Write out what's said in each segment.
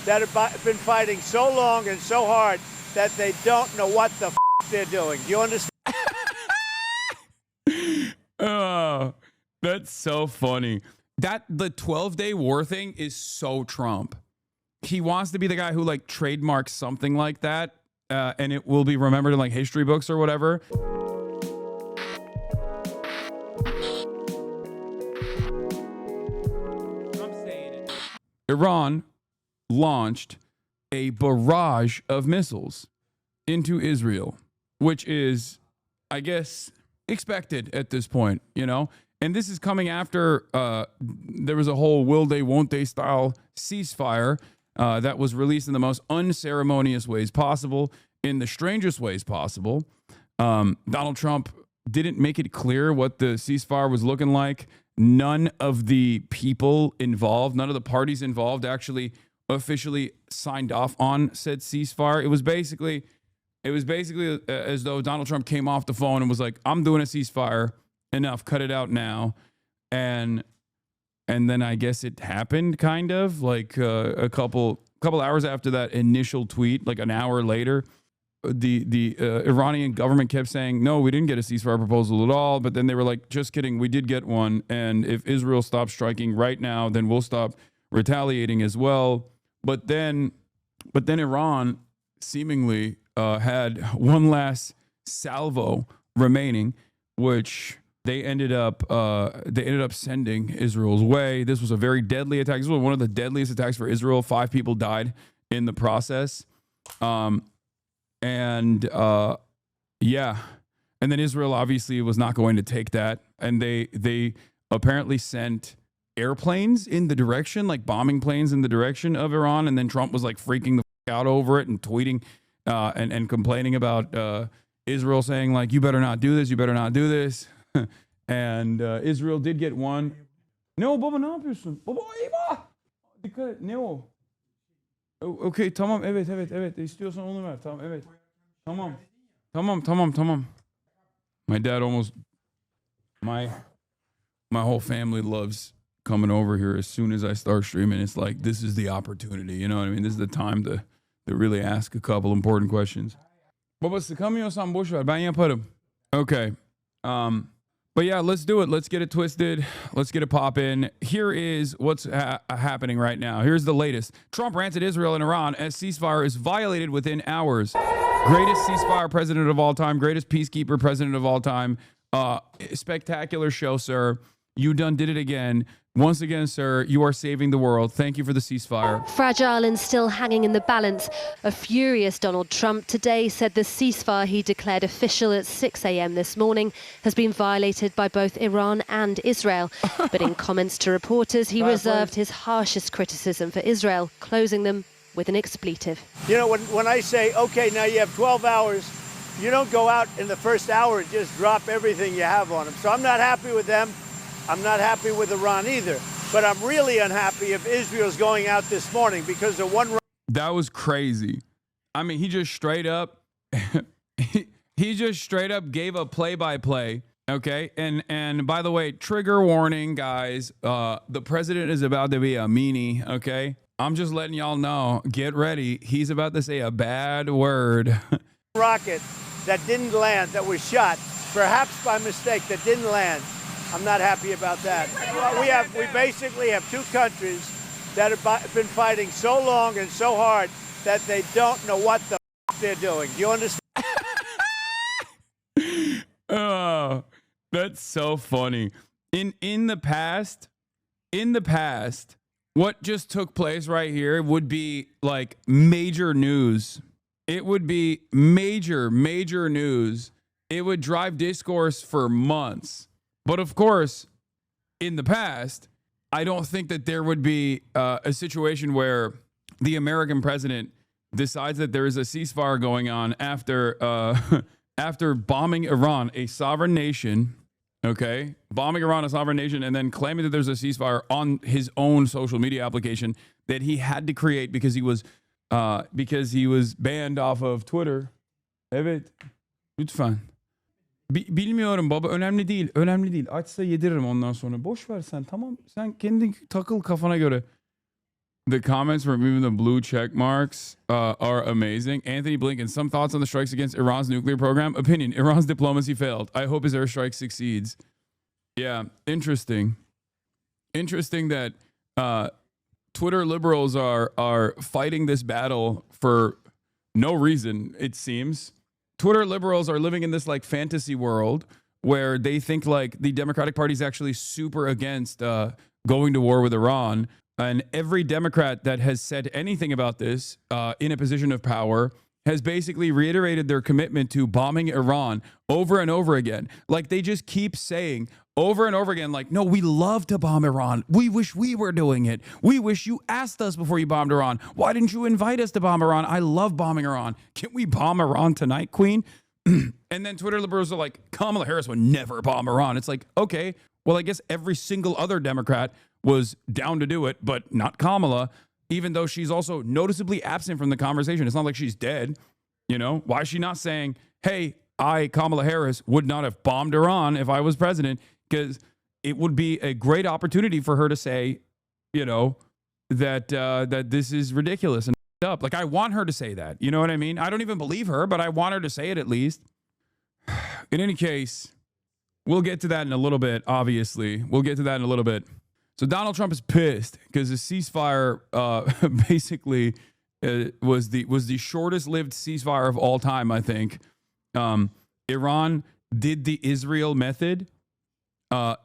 that have been fighting so long and so hard that they don't know what the they're doing. Do you understand? Oh, that's so funny. That the 12-day war thing is so Trump. He wants to be the guy who like trademarks something like that, and it will be remembered in like history books or whatever. Iran launched a barrage of missiles into Israel, which is, I guess, expected at this point, you know? And this is coming after there was a whole will they, won't they style ceasefire that was released in the most unceremonious ways possible, in the strangest ways possible. Donald Trump didn't make it clear what the ceasefire was looking like. None of the people involved, none of the parties involved actually officially signed off on said ceasefire. It was basically as though Donald Trump came off the phone and was like, I'm doing a ceasefire. Enough, cut it out now. And then I guess it happened kind of like a couple hours after that initial tweet, like an hour later, the Iranian government kept saying, no, we didn't get a ceasefire proposal at all. But then they were like, just kidding, we did get one. And if Israel stops striking right now, then we'll stop retaliating as well. But then Iran seemingly had one last salvo remaining, which they ended up sending Israel's way. This was a very deadly attack. This was one of the deadliest attacks for Israel. 5 people died in the process. Yeah. And then Israel obviously was not going to take that. And they apparently sent airplanes in the direction, like bombing planes in the direction of Iran. And then Trump was like freaking the out over it and tweeting and complaining about Israel, saying like, you better not do this. You better not do this. And Israel did get one. No, baba ne yapıyorsun? Baba eyvah! Dikkat et. Ne o? Okay, tamam, evet. İstiyorsan onu ver. Tamam, evet. Tamam. My dad almost... My whole family loves coming over here as soon as I start streaming. It's like, this is the opportunity, you know what I mean? This is the time to really ask a couple important questions. Baba sıkamıyorsan boş ver, ben yaparım. Okay. But yeah, let's do it. Let's get it twisted. Let's get it poppin'. Here is what's happening right now. Here's the latest. Trump rants at Israel and Iran as ceasefire is violated within hours. Greatest ceasefire president of all time. Greatest peacekeeper president of all time. Spectacular show, sir. You done did it again. Once again, sir, you are saving the world. Thank you for the ceasefire. Fragile and still hanging in the balance. A furious Donald Trump today said the ceasefire he declared official at 6 a.m. this morning has been violated by both Iran and Israel. But in comments to reporters, he reserved his harshest criticism for Israel, closing them with an expletive. You know, when I say, okay, now you have 12 hours, you don't go out in the first hour and just drop everything you have on them. So I'm not happy with them. I'm not happy with Iran either, but I'm really unhappy if Israel's going out this morning because of one. That was crazy. I mean, he just straight up, he just straight up gave a play-by-play. Okay, and by the way, trigger warning, guys. The president is about to be a meanie. Okay, I'm just letting y'all know. Get ready. He's about to say a bad word. Rocket that didn't land, that was shot, perhaps by mistake, that didn't land. I'm not happy about that. We basically have 2 countries that have been fighting so long and so hard that they don't know what the they're doing. Do you understand? Oh, that's so funny. In the past, what just took place right here would be like major news. It would be major news. It would drive discourse for months. But of course, in the past, I don't think that there would be a situation where the American president decides that there is a ceasefire going on after after bombing Iran, a sovereign nation, okay? Bombing Iran, a sovereign nation, and then claiming that there's a ceasefire on his own social media application that he had to create because he was banned off of Twitter. Evet, lütfen. Bilmiyorum baba, önemli değil. Açsa yediririm ondan sonra. Boş ver sen, tamam. Sen kendi takıl kafana göre. The comments removing the blue check marks are amazing. Anthony Blinken, some thoughts on the strikes against Iran's nuclear program? Opinion, Iran's diplomacy failed. I hope his airstrike succeeds. Yeah, interesting. Interesting that Twitter liberals are fighting this battle for no reason, it seems. Twitter liberals are living in this like fantasy world where they think like the Democratic Party is actually super against going to war with Iran. And every Democrat that has said anything about this in a position of power has basically reiterated their commitment to bombing Iran over and over again. Like they just keep saying over and over again, like, no, we love to bomb Iran. We wish we were doing it. We wish you asked us before you bombed Iran. Why didn't you invite us to bomb Iran? I love bombing Iran. Can we bomb Iran tonight, Queen? And then Twitter liberals are like, Kamala Harris would never bomb Iran. It's like, okay, well, I guess every single other Democrat was down to do it, but not Kamala, even though she's also noticeably absent from the conversation. It's not like she's dead. You know, why is she not saying, hey, I, Kamala Harris, would not have bombed Iran if I was president? Because it would be a great opportunity for her to say, you know, that that this is ridiculous and up. Like, I want her to say that. You know what I mean? I don't even believe her, but I want her to say it at least. In any case, we'll get to that in a little bit, obviously. We'll get to that in a little bit. So Donald Trump is pissed because the ceasefire basically was the shortest lived ceasefire of all time, I think. Iran did the Israel method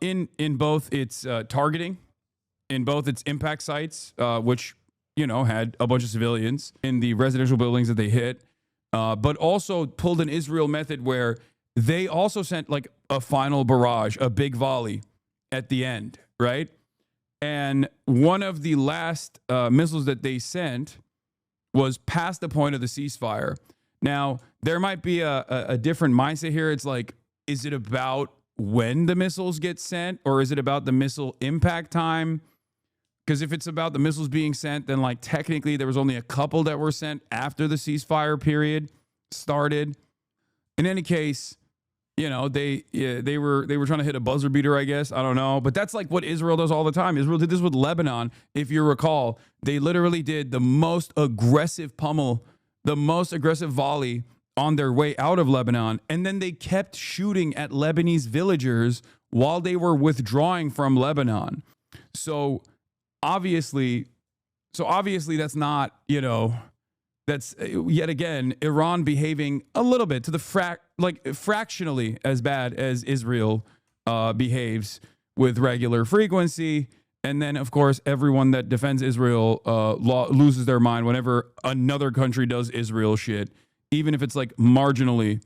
in both its targeting, in both its impact sites, which, you know, had a bunch of civilians in the residential buildings that they hit, but also pulled an Israel method where they also sent like a final barrage, a big volley at the end, right? And one of the last missiles that they sent was past the point of the ceasefire. Now, there might be a different mindset here. It's like, is it about when the missiles get sent, or is it about the missile impact time? Because if it's about the missiles being sent, then like technically there was only a couple that were sent after the ceasefire period started. In any case, you know, they were trying to hit a buzzer beater, I guess. I don't know. But that's like what Israel does all the time. Israel did this with Lebanon. If you recall, they literally did the most aggressive pummel, the most aggressive volley on their way out of Lebanon. And then they kept shooting at Lebanese villagers while they were withdrawing from Lebanon. So obviously that's not, you know, that's yet again Iran behaving a little bit to the fractionally as bad as Israel behaves with regular frequency. And then, of course, everyone that defends Israel loses their mind whenever another country does Israel shit, even if it's like marginally,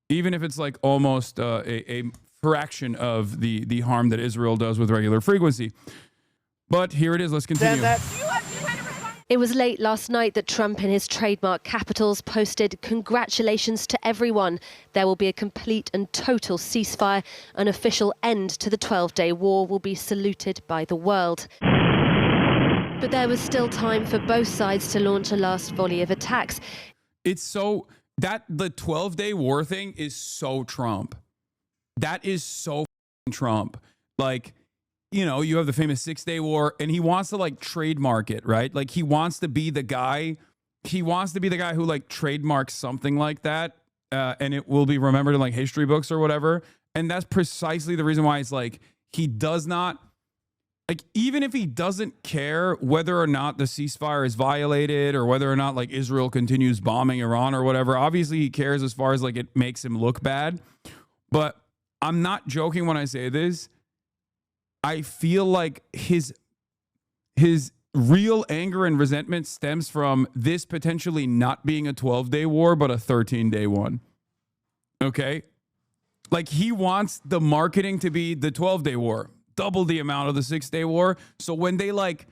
even if it's like almost a fraction of the harm that Israel does with regular frequency. But here it is. Let's continue. It was late last night that Trump in his trademark capitals posted, "Congratulations to everyone. There will be a complete and total ceasefire. An official end to the 12-day war will be saluted by the world." But there was still time for both sides to launch a last volley of attacks. It's so that the 12-day war thing is so Trump. That is so Trump. Like, you know, you have the famous 6-day war, and he wants to like trademark it, right? Like he wants to be the guy. He wants to be the guy who like trademarks something like that, and it will be remembered in like history books or whatever. And that's precisely the reason why it's like he does not, like, even if he doesn't care whether or not the ceasefire is violated or whether or not like Israel continues bombing Iran or whatever. Obviously, he cares as far as like it makes him look bad. But I'm not joking when I say this. I feel like his real anger and resentment stems from this potentially not being a 12-day war, but a 13-day one. Okay? Like he wants the marketing to be the 12-day war, double the amount of the 6-day war. So when they like,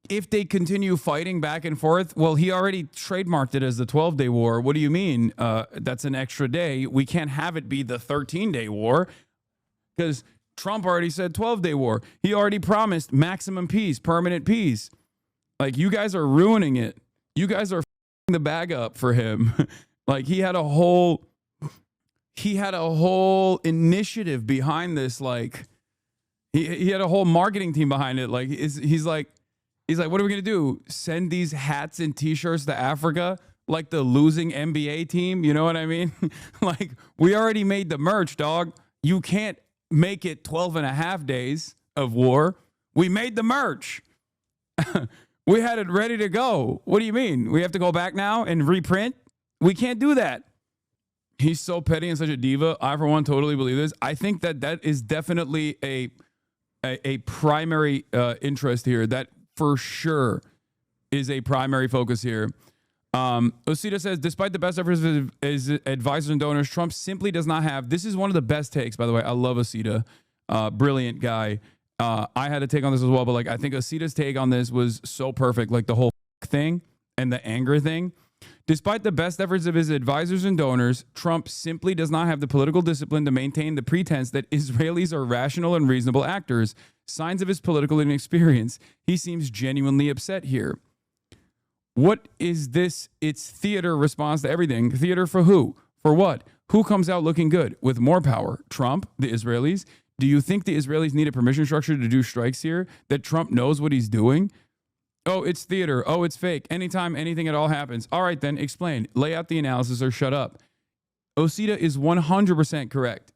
if they continue fighting back and forth, well, he already trademarked it as the 12-day war. What do you mean? That's an extra day. We can't have it be the 13-day war because Trump already said 12-day war. He already promised maximum peace, permanent peace. Like, you guys are ruining it. You guys are f***ing the bag up for him. Like, he had a whole initiative behind this. Like, he had a whole marketing team behind it. Like, he's like, He's like, what are we going to do? Send these hats and t-shirts to Africa like the losing NBA team? You know what I mean? Like, we already made the merch, dog. You can't make it 12 and a half days of war. We made the merch. We had it ready to go. What do you mean? We have to go back now and reprint? We can't do that. He's so petty and such a diva. I, for one, totally believe this. I think that is definitely a primary interest here. That for sure is a primary focus here. Osita says, despite the best efforts of his advisors and donors, Trump simply does not have. This is one of the best takes, by the way. I love Osita. Brilliant guy. I had to take on this as well, but like I think Osita's take on this was so perfect. Like the whole thing and the anger thing. Despite the best efforts of his advisors and donors, Trump simply does not have the political discipline to maintain the pretense that Israelis are rational and reasonable actors. Signs of his political inexperience. He seems genuinely upset here. What is this? It's theater response to everything. Theater for who? For what? Who comes out looking good with more power? Trump? The Israelis? Do you think the Israelis need a permission structure to do strikes here? That Trump knows what he's doing? Oh, it's theater. Oh, it's fake. Anytime anything at all happens. All right, then explain. Lay out the analysis or shut up. Osita is 100% correct.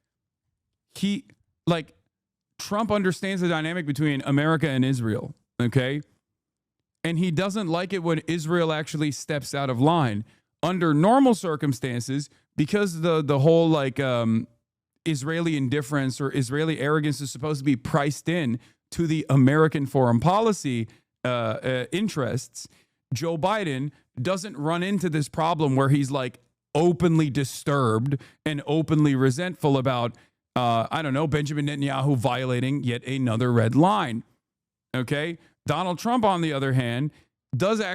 Trump understands the dynamic between America and Israel, okay? And he doesn't like it when Israel actually steps out of line. Under normal circumstances, because the whole Israeli indifference or Israeli arrogance is supposed to be priced in to the American foreign policy interests, Joe Biden doesn't run into this problem where he's like openly disturbed and openly resentful about, Benjamin Netanyahu violating yet another red line. Okay. Donald Trump, on the other hand, doesn't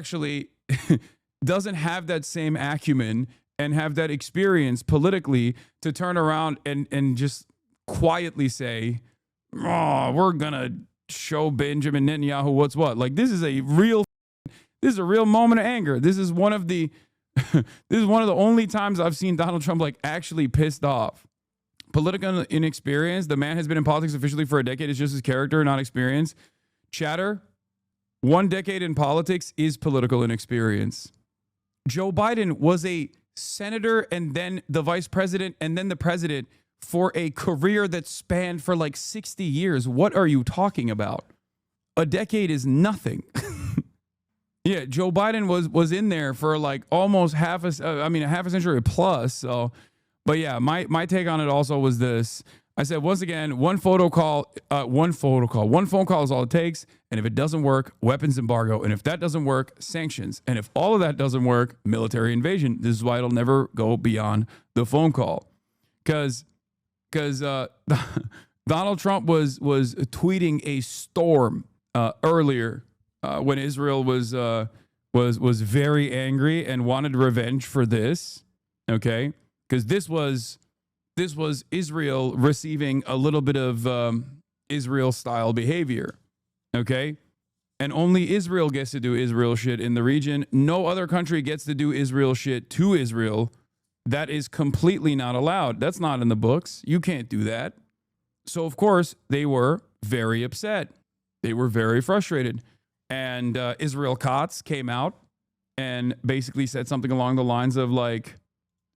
have that same acumen and have that experience politically to turn around and just quietly say, oh, we're going to show Benjamin Netanyahu what's what. Like, this is a real moment of anger. This is one of the only times I've seen Donald Trump like actually pissed off. Political inexperience. The man has been in politics officially for a decade. It's just his character, not experience. Chatter. 1 decade in politics is political inexperience. Joe Biden was a senator and then the vice president and then the president for a career that spanned for like 60 years. What are you talking about? A decade is nothing. Yeah, Joe Biden was in there for like almost half a century plus. So, but yeah, my take on it also was this. I said, once again, one phone call is all it takes. And if it doesn't work, weapons embargo. And if that doesn't work, sanctions. And if all of that doesn't work, military invasion. This is why it'll never go beyond the phone call. Because Donald Trump was tweeting a storm earlier when Israel was very angry and wanted revenge for this. Okay, because this was Israel receiving a little bit of Israel-style behavior, okay? And only Israel gets to do Israel shit in the region. No other country gets to do Israel shit to Israel. That is completely not allowed. That's not in the books. You can't do that. So, of course, they were very upset. They were very frustrated. And Israel Katz came out and basically said something along the lines of like,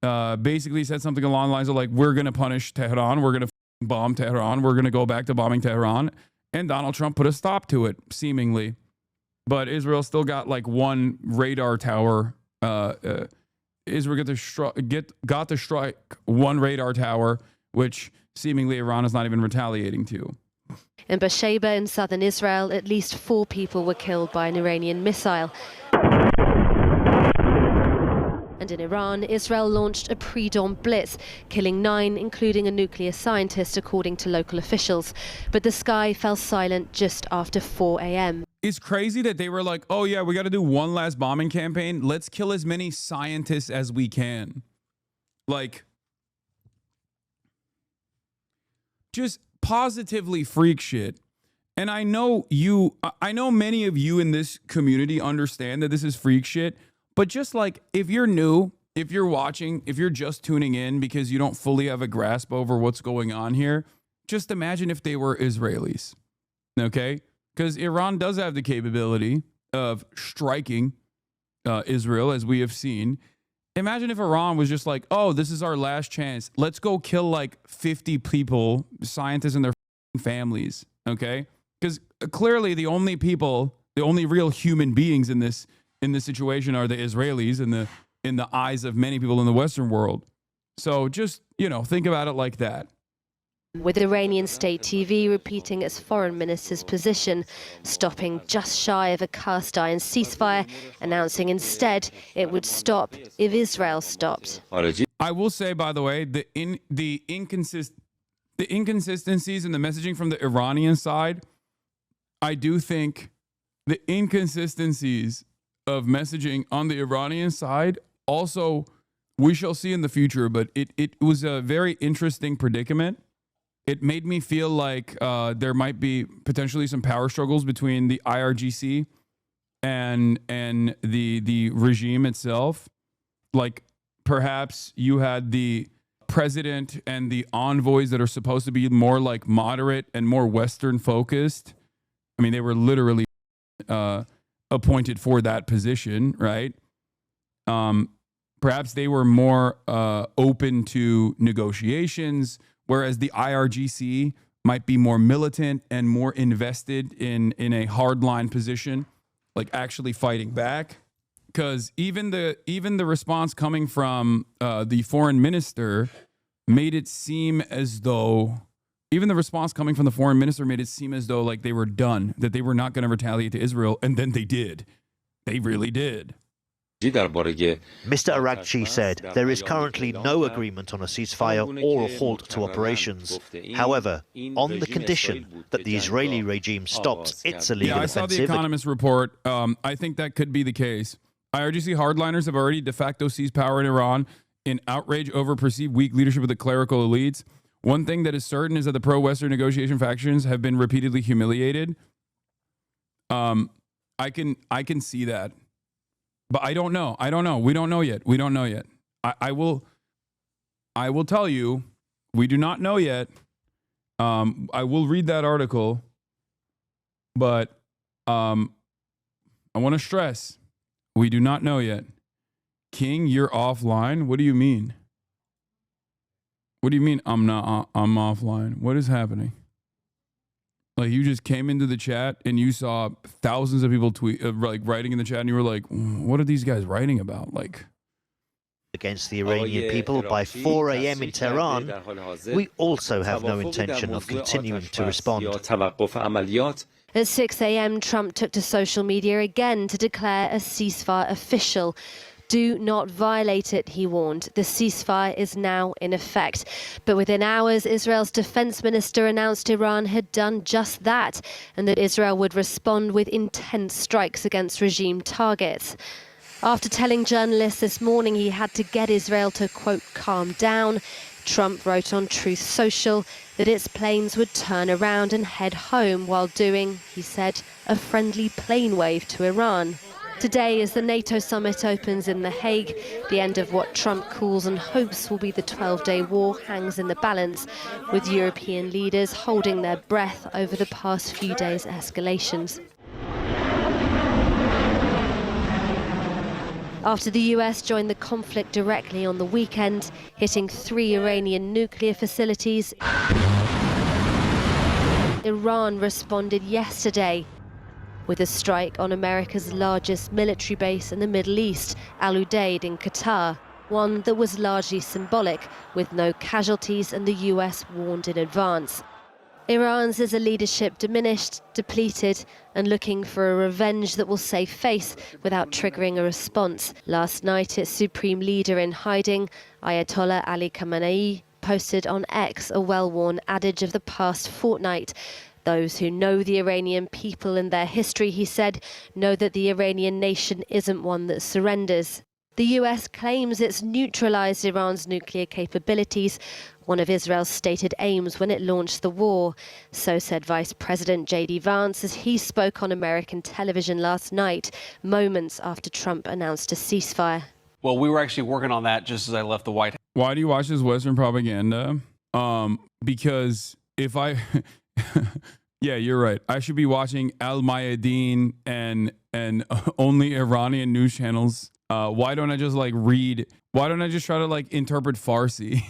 we're going to punish Tehran. We're going to bomb Tehran. We're going to go back to bombing Tehran. And Donald Trump put a stop to it, seemingly. But Israel still got like one radar tower. Israel got to strike one radar tower, which seemingly Iran is not even retaliating to. In Beersheba in southern Israel, at least 4 people were killed by an Iranian missile. And in Iran, Israel launched a pre-dawn blitz, killing 9, including a nuclear scientist, according to local officials. But the sky fell silent just after 4 a.m. It's crazy that they were like, oh yeah, we got to do one last bombing campaign. Let's kill as many scientists as we can. Like, just positively freak shit. And I know many of you in this community understand that this is freak shit. But just like, if you're new, if you're watching, if you're just tuning in because you don't fully have a grasp over what's going on here, just imagine if they were Israelis, okay? because Iran does have the capability of striking Israel, as we have seen. Imagine if Iran was just like, oh, this is our last chance. Let's go kill like 50 people, scientists and their families, okay? Because clearly the only real human beings in this situation are the Israelis in the eyes of many people in the Western world. So just, think about it like that. With Iranian state TV repeating its foreign minister's position, stopping just shy of a cast iron ceasefire, announcing instead it would stop if Israel stopped. I will say, by the way, the inconsistencies in the messaging from the Iranian side, I do think the inconsistencies of messaging on the Iranian side also, we shall see in the future, but it was a very interesting predicament. It made me feel like there might be potentially some power struggles between the IRGC and the regime itself. Like perhaps you had the president and the envoys that are supposed to be more like moderate and more Western focused. I mean, they were literally appointed for that position, right? Perhaps they were more open to negotiations, whereas the IRGC might be more militant and more invested in a hardline position, like actually fighting back. Because even the response coming from the foreign minister made it seem as though like they were done, that they were not going to retaliate to Israel, and then they did. They really did. Mr. Araqchi said there is currently no agreement on a ceasefire or a halt to operations. However, on the condition that the Israeli regime stops its illegal I saw the offensive. Economist report. I think that could be the case. IRGC hardliners have already de facto seized power in Iran in outrage over perceived weak leadership of the clerical elites. One thing that is certain is that the pro-Western negotiation factions have been repeatedly humiliated. I can see that. But I don't know. We don't know yet. I will tell you, we do not know yet. I will read that article, but I want to stress, we do not know yet. King, you're offline? What do you mean? What do you mean I'm offline? What is happening? Like, you just came into the chat and you saw thousands of people writing in the chat, and you were like, what are these guys writing about? Like, against the Iranian people by 4 a.m. in Tehran, we also have no intention of continuing to respond. At 6 a.m, Trump took to social media again to declare a ceasefire official. Do not violate it, he warned. The ceasefire is now in effect. But within hours, Israel's defense minister announced Iran had done just that, and that Israel would respond with intense strikes against regime targets. After telling journalists this morning he had to get Israel to, quote, calm down, Trump wrote on Truth Social that its planes would turn around and head home while doing, he said, a friendly plane wave to Iran. Today, as the NATO summit opens in The Hague, the end of what Trump calls and hopes will be the 12-day war hangs in the balance, with European leaders holding their breath over the past few days' escalations. After the US joined the conflict directly on the weekend, hitting 3 Iranian nuclear facilities, Iran responded yesterday with a strike on America's largest military base in the Middle East, Al Udeid in Qatar, one that was largely symbolic, with no casualties, and the US warned in advance. Iran's is a leadership diminished, depleted, and looking for a revenge that will save face without triggering a response. Last night, its supreme leader in hiding, Ayatollah Ali Khamenei, posted on X a well-worn adage of the past fortnight. Those who know the Iranian people and their history, he said, know that the Iranian nation isn't one that surrenders. The US claims it's neutralized Iran's nuclear capabilities, one of Israel's stated aims when it launched the war. So said Vice President J.D. Vance as he spoke on American television last night, moments after Trump announced a ceasefire. Well, we were actually working on that just as I left the White House. Why do you watch this Western propaganda? Because if I... Yeah, you're right. I should be watching Al Mayadeen and only Iranian news channels. Why don't I just like read? Why don't I just try to like interpret Farsi?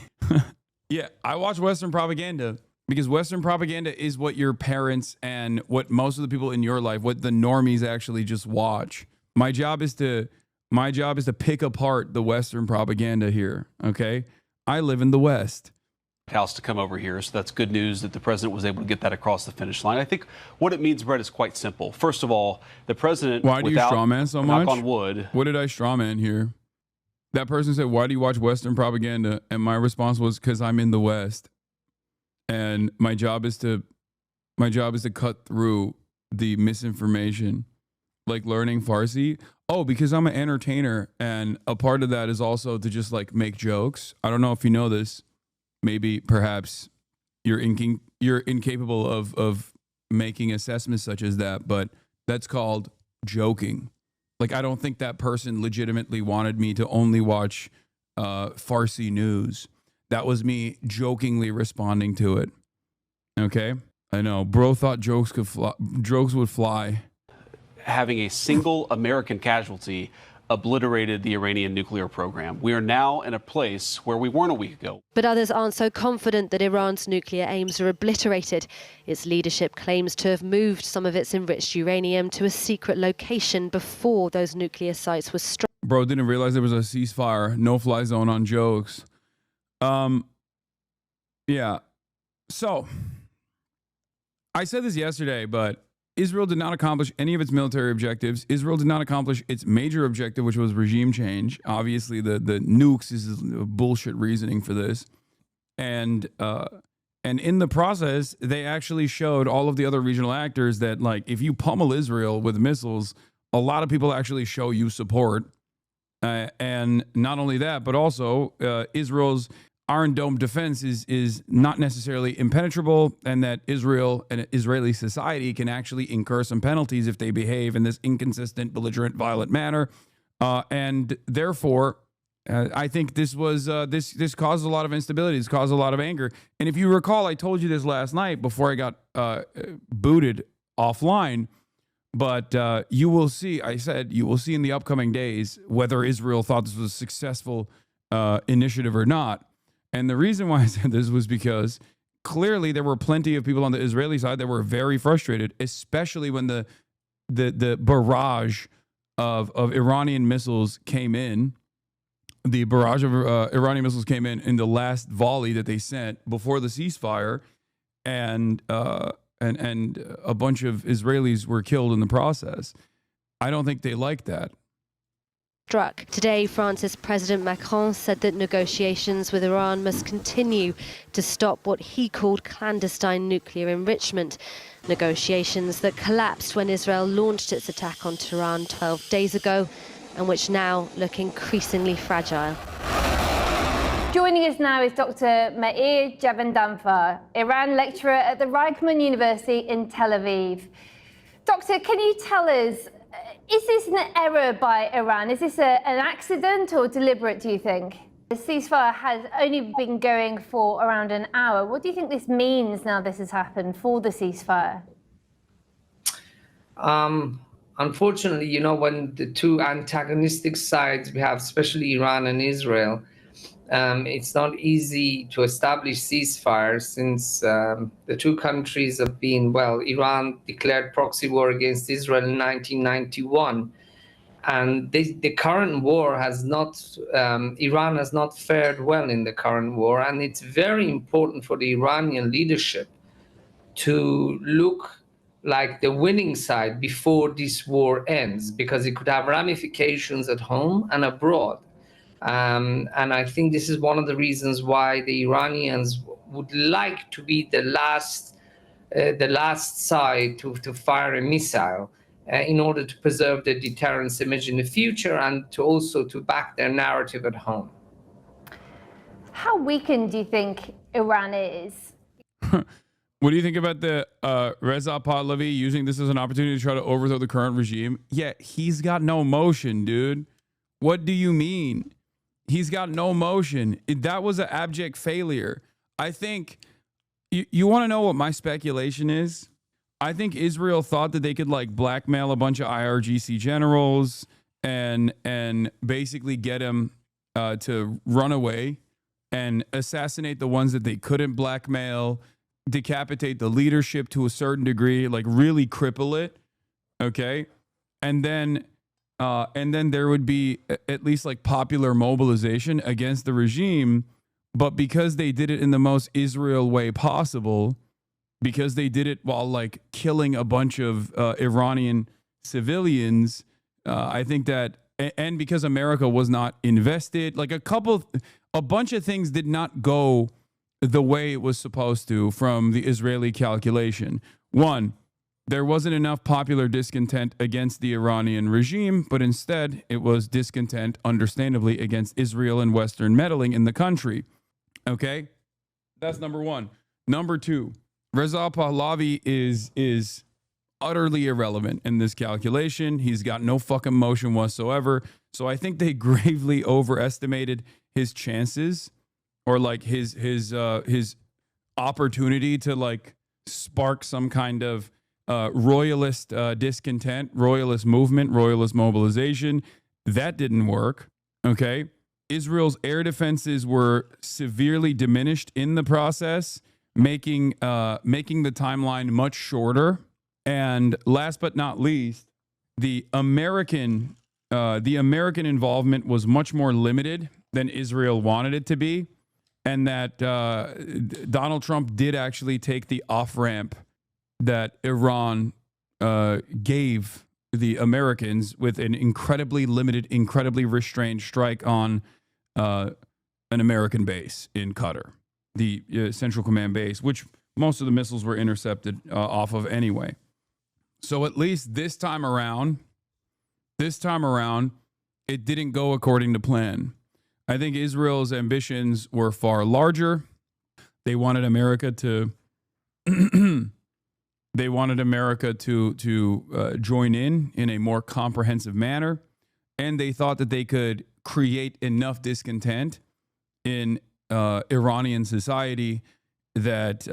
Yeah, I watch Western propaganda because Western propaganda is what your parents and what most of the people in your life, what the normies actually just watch. My job is to pick apart the Western propaganda here. Okay, I live in the West. House to come over here. So that's good news that the president was able to get that across the finish line. I think what it means, Brett, is quite simple. First of all, the president, Why do you without, strawman so much? knock on wood. What did I strawman here? That person said, "Why do you watch Western propaganda?" And my response was, "Because I'm in the West, and my job is to cut through the misinformation, like learning Farsi." Oh, because I'm an entertainer, and a part of that is also to just like make jokes. I don't know if you know this. Maybe, perhaps, you're incapable of making assessments such as that, but that's called joking. Like, I don't think that person legitimately wanted me to only watch Farsi news. That was me jokingly responding to it. Okay? I know. Bro thought jokes would fly. Having a single American casualty obliterated the Iranian nuclear program. We are now in a place where we weren't a week ago. But others aren't so confident that Iran's nuclear aims are obliterated. Its leadership claims to have moved some of its enriched uranium to a secret location before those nuclear sites were struck. Bro didn't realize there was a ceasefire, no-fly zone on jokes. Yeah. So, I said this yesterday, but Israel did not accomplish any of its military objectives. Israel did not accomplish its major objective, which was regime change. Obviously, the nukes is bullshit reasoning for this. And in the process, they actually showed all of the other regional actors that, like, if you pummel Israel with missiles, a lot of people actually show you support. And not only that, but also Israel's Iron Dome defense is not necessarily impenetrable, and that Israel and Israeli society can actually incur some penalties if they behave in this inconsistent, belligerent, violent manner. And therefore, I think this was this caused a lot of instability. This caused a lot of anger. And if you recall, I told you this last night before I got booted offline. But you will see, I said, you will see in the upcoming days whether Israel thought this was a successful initiative or not. And the reason why I said this was because clearly there were plenty of people on the Israeli side that were very frustrated, especially when the barrage of Iranian missiles came in. The barrage of Iranian missiles came in the last volley that they sent before the ceasefire, and a bunch of Israelis were killed in the process. I don't think they like that. Struck. Today, France's President Macron said that negotiations with Iran must continue to stop what he called clandestine nuclear enrichment. Negotiations that collapsed when Israel launched its attack on Tehran 12 days ago, and which now look increasingly fragile. Joining us now is Dr. Meir Javandanfar, Iran lecturer at the Reichman University in Tel Aviv. Doctor, can you tell us, is this an error by Iran? Is this an accident or deliberate, do you think? The ceasefire has only been going for around an hour. What do you think this means now this has happened for the ceasefire? Unfortunately, you know, when the two antagonistic sides we have, especially Iran and Israel, it's not easy to establish ceasefire since the two countries have been, well, Iran declared proxy war against Israel in 1991. And the current war has not, Iran has not fared well in the current war. And it's very important for the Iranian leadership to look like the winning side before this war ends, because it could have ramifications at home and abroad. And I think this is one of the reasons why the Iranians would like to be the last side to fire a missile in order to preserve their deterrence image in the future and to also to back their narrative at home. How weakened do you think Iran is? What do you think about the Reza Pahlavi using this as an opportunity to try to overthrow the current regime? Yeah, he's got no motion, dude. What do you mean? He's got no motion. That was an abject failure. I think you want to know what my speculation is? I think Israel thought that they could like blackmail a bunch of IRGC generals and basically get them to run away and assassinate the ones that they couldn't blackmail, decapitate the leadership to a certain degree, like really cripple it. Okay. And then there would be at least like popular mobilization against the regime. But because they did it in the most Israel way possible, because they did it while like killing a bunch of Iranian civilians, I think that, and because America was not invested, like a bunch of things did not go the way it was supposed to from the Israeli calculation. One, there wasn't enough popular discontent against the Iranian regime, but instead it was discontent, understandably, against Israel and Western meddling in the country. Okay? That's number one. Number two, Reza Pahlavi is utterly irrelevant in this calculation. He's got no fucking motion whatsoever. So I think they gravely overestimated his chances, or like his opportunity to like spark some kind of royalist discontent, royalist movement, royalist mobilization. That didn't work. Okay. Israel's air defenses were severely diminished in the process, making the timeline much shorter. And last but not least, the American involvement was much more limited than Israel wanted it to be, and that Donald Trump did actually take the off-ramp that Iran gave the Americans with an incredibly limited, incredibly restrained strike on an American base in Qatar, the Central Command base, which most of the missiles were intercepted off of anyway. So at least this time around, it didn't go according to plan. I think Israel's ambitions were far larger. They wanted America to join in a more comprehensive manner, and they thought that they could create enough discontent in Iranian society that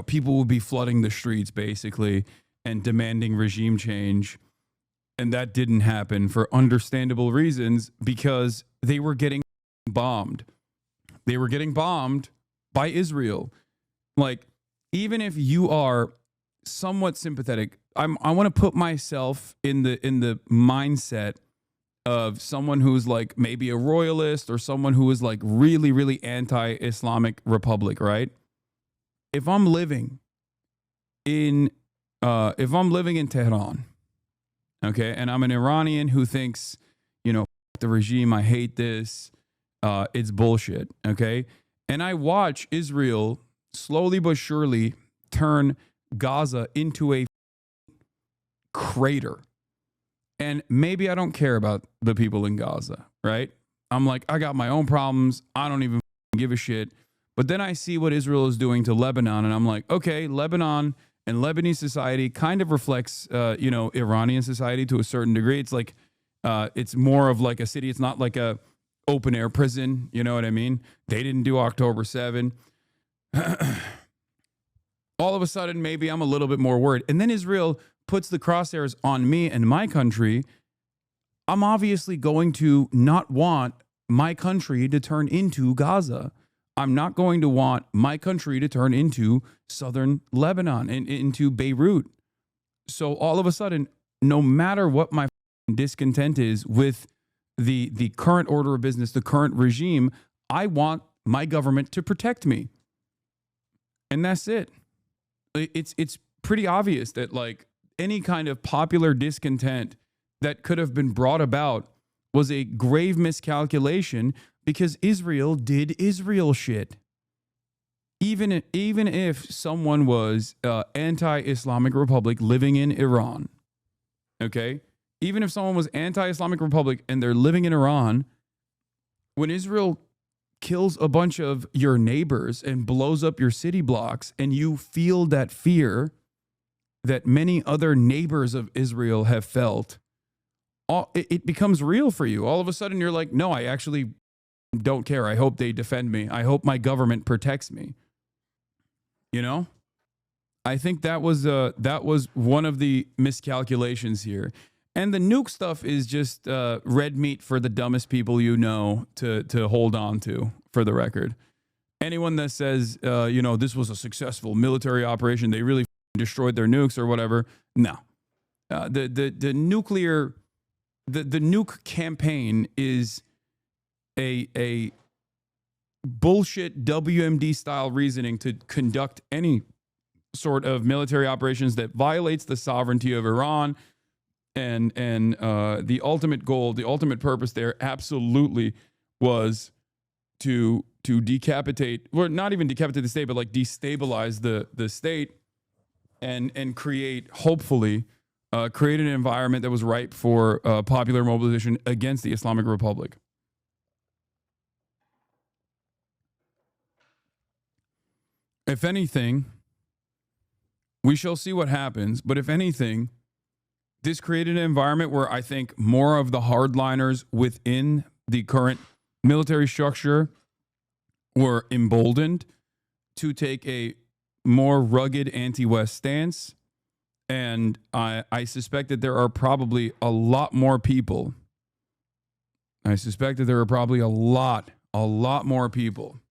people would be flooding the streets basically and demanding regime change. And that didn't happen for understandable reasons, because they were getting bombed. They were getting bombed by Israel. Like, even if you are somewhat sympathetic, I want to put myself in the mindset of someone who's like maybe a royalist or someone who is like really, really anti-Islamic republic, right? If I'm living in Tehran, okay, and I'm an Iranian who thinks, the regime, I hate this, it's bullshit, okay, and I watch Israel slowly but surely turn Gaza into a crater, and maybe I don't care about the people in Gaza, right? I'm like, I got my own problems, I don't even give a shit. But then I see what Israel is doing to Lebanon, and I'm like, okay, Lebanon and Lebanese society kind of reflects, Iranian society to a certain degree. It's like, it's more of like a city. It's not like a open air prison. You know what I mean? They didn't do October 7. All of a sudden, maybe I'm a little bit more worried. And then Israel puts the crosshairs on me and my country. I'm obviously going to not want my country to turn into Gaza. I'm not going to want my country to turn into southern Lebanon and into Beirut. So all of a sudden, no matter what my discontent is with the current order of business, the current regime, I want my government to protect me. And that's it. It's pretty obvious that like any kind of popular discontent that could have been brought about was a grave miscalculation, because Israel did Israel shit. Even if someone was anti-Islamic Republic living in Iran, okay? Even if someone was anti-Islamic Republic and they're living in Iran, when Israel kills a bunch of your neighbors and blows up your city blocks, and you feel that fear that many other neighbors of Israel have felt, it becomes real for you. All of a sudden, you're like, no, I actually don't care. I hope they defend me. I hope my government protects me. I think that was one of the miscalculations here. And the nuke stuff is just red meat for the dumbest people you know to hold on to, for the record. Anyone that says, this was a successful military operation, they really destroyed their nukes or whatever, no. The nuke campaign is a bullshit WMD style reasoning to conduct any sort of military operations that violates the sovereignty of Iran, and the ultimate goal, the ultimate purpose there absolutely was to decapitate, or not even decapitate the state, but like destabilize the state and create, hopefully, create an environment that was ripe for popular mobilization against the Islamic Republic. If anything, we shall see what happens, but if anything, this created an environment where I think more of the hardliners within the current military structure were emboldened to take a more rugged anti-West stance. And I suspect that there are probably a lot more people. I suspect that there are probably a lot more people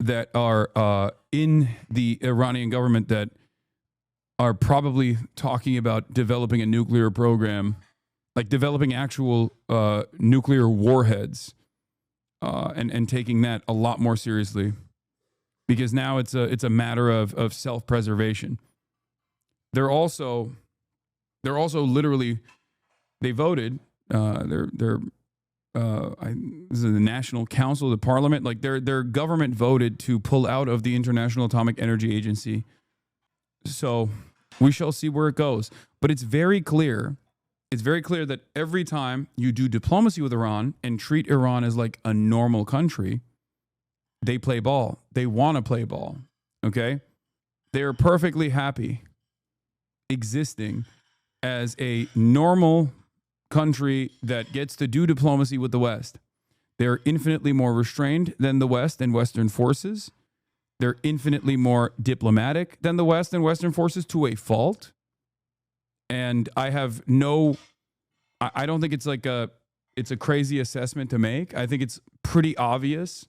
that are in the Iranian government that are probably talking about developing a nuclear program, like developing actual nuclear warheads, and taking that a lot more seriously, because now it's a matter of self-preservation. They're also literally, they voted. This is the National Council, the Parliament. Like their government voted to pull out of the International Atomic Energy Agency. So we shall see where it goes. But it's very clear. It's very clear that every time you do diplomacy with Iran and treat Iran as like a normal country, they play ball. They want to play ball. Okay? They are perfectly happy existing as a normal country that gets to do diplomacy with the West. They're infinitely more restrained than the West and Western forces. They're infinitely more diplomatic than the West and Western forces to a fault. And I don't think it's a crazy assessment to make. I think it's pretty obvious,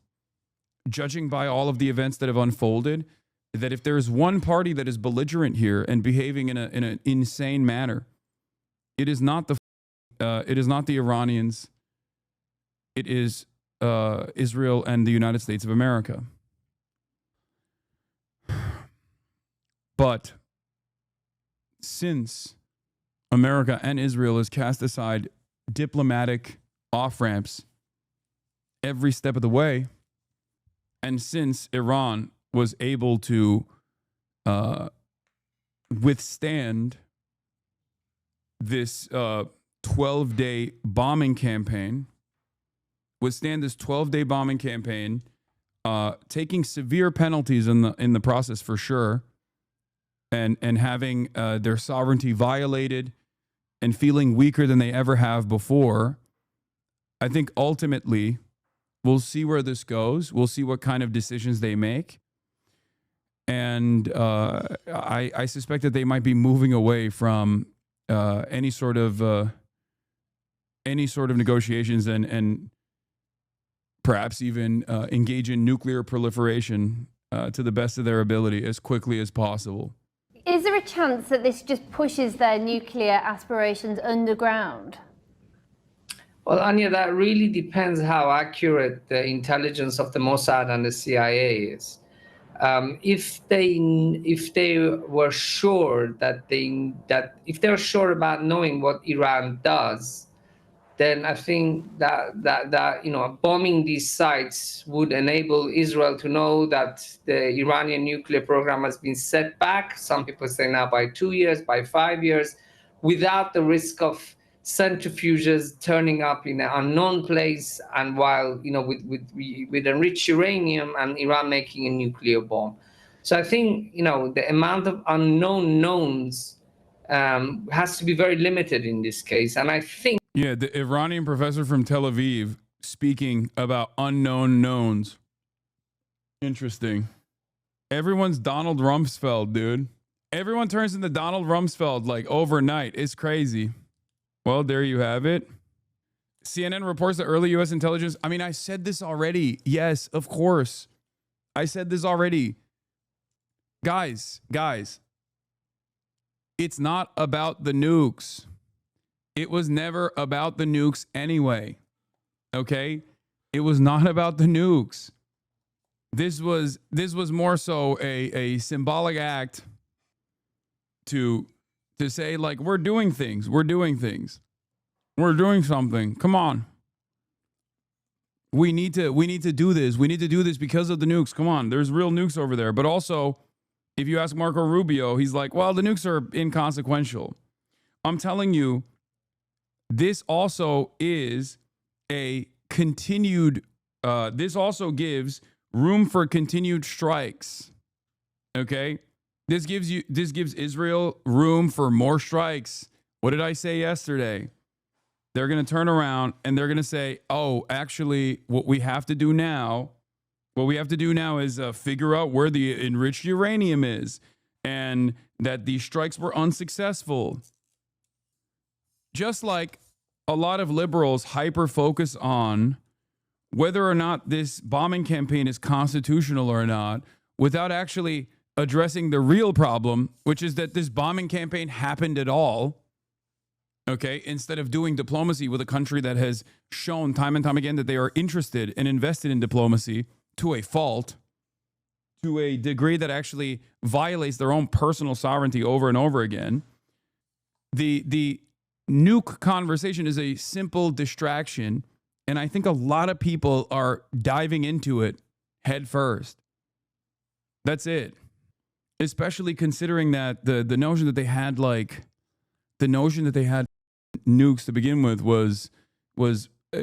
judging by all of the events that have unfolded, that if there is one party that is belligerent here and behaving in an insane manner, it is not the Iranians. It is Israel and the United States of America. But since America and Israel has cast aside diplomatic off-ramps every step of the way, and since Iran was able to withstand this 12-day bombing campaign, taking severe penalties in the process for sure, and having their sovereignty violated and feeling weaker than they ever have before, I think ultimately we'll see where this goes. We'll see what kind of decisions they make. And I suspect that they might be moving away from any sort of negotiations and perhaps even engage in nuclear proliferation to the best of their ability as quickly as possible. Is there a chance that this just pushes their nuclear aspirations underground? Well, Anya, that really depends how accurate the intelligence of the Mossad and the CIA is. If they were sure if they're sure about knowing what Iran does, then I think that bombing these sites would enable Israel to know that the Iranian nuclear program has been set back. Some people say now by 2 years, by 5 years, without the risk of centrifuges turning up in an unknown place, and while with enriched uranium and Iran making a nuclear bomb. So I think the amount of unknown knowns has to be very limited in this case, and I think. Yeah, the Iranian professor from Tel Aviv speaking about unknown knowns. Interesting. Everyone's Donald Rumsfeld, dude. Everyone turns into Donald Rumsfeld like overnight. It's crazy. Well, there you have it. CNN reports that early U.S. intelligence. I mean, I said this already. Yes, of course. I said this already. Guys, it's not about the nukes. It was never about the nukes anyway. Okay? It was not about the nukes. This was more so a symbolic act to say, like, we're doing things. We're doing something. Come on. We need to do this. We need to do this because of the nukes. Come on. There's real nukes over there. But also, if you ask Marco Rubio, he's like, well, the nukes are inconsequential. I'm telling you, this also is a continued, this also gives room for continued strikes. Okay? This gives Israel room for more strikes. What did I say yesterday? They're going to turn around and they're going to say, oh, actually, what we have to do now is figure out where the enriched uranium is, and that these strikes were unsuccessful. Just like a lot of liberals hyper focus on whether or not this bombing campaign is constitutional or not, without actually addressing the real problem, which is that this bombing campaign happened at all. Okay, instead of doing diplomacy with a country that has shown time and time again that they are interested and invested in diplomacy to a fault, to a degree that actually violates their own personal sovereignty over and over again. The nuke conversation is a simple distraction, and I think a lot of people are diving into it head first. That's it. Especially considering that the notion that they had nukes to begin with was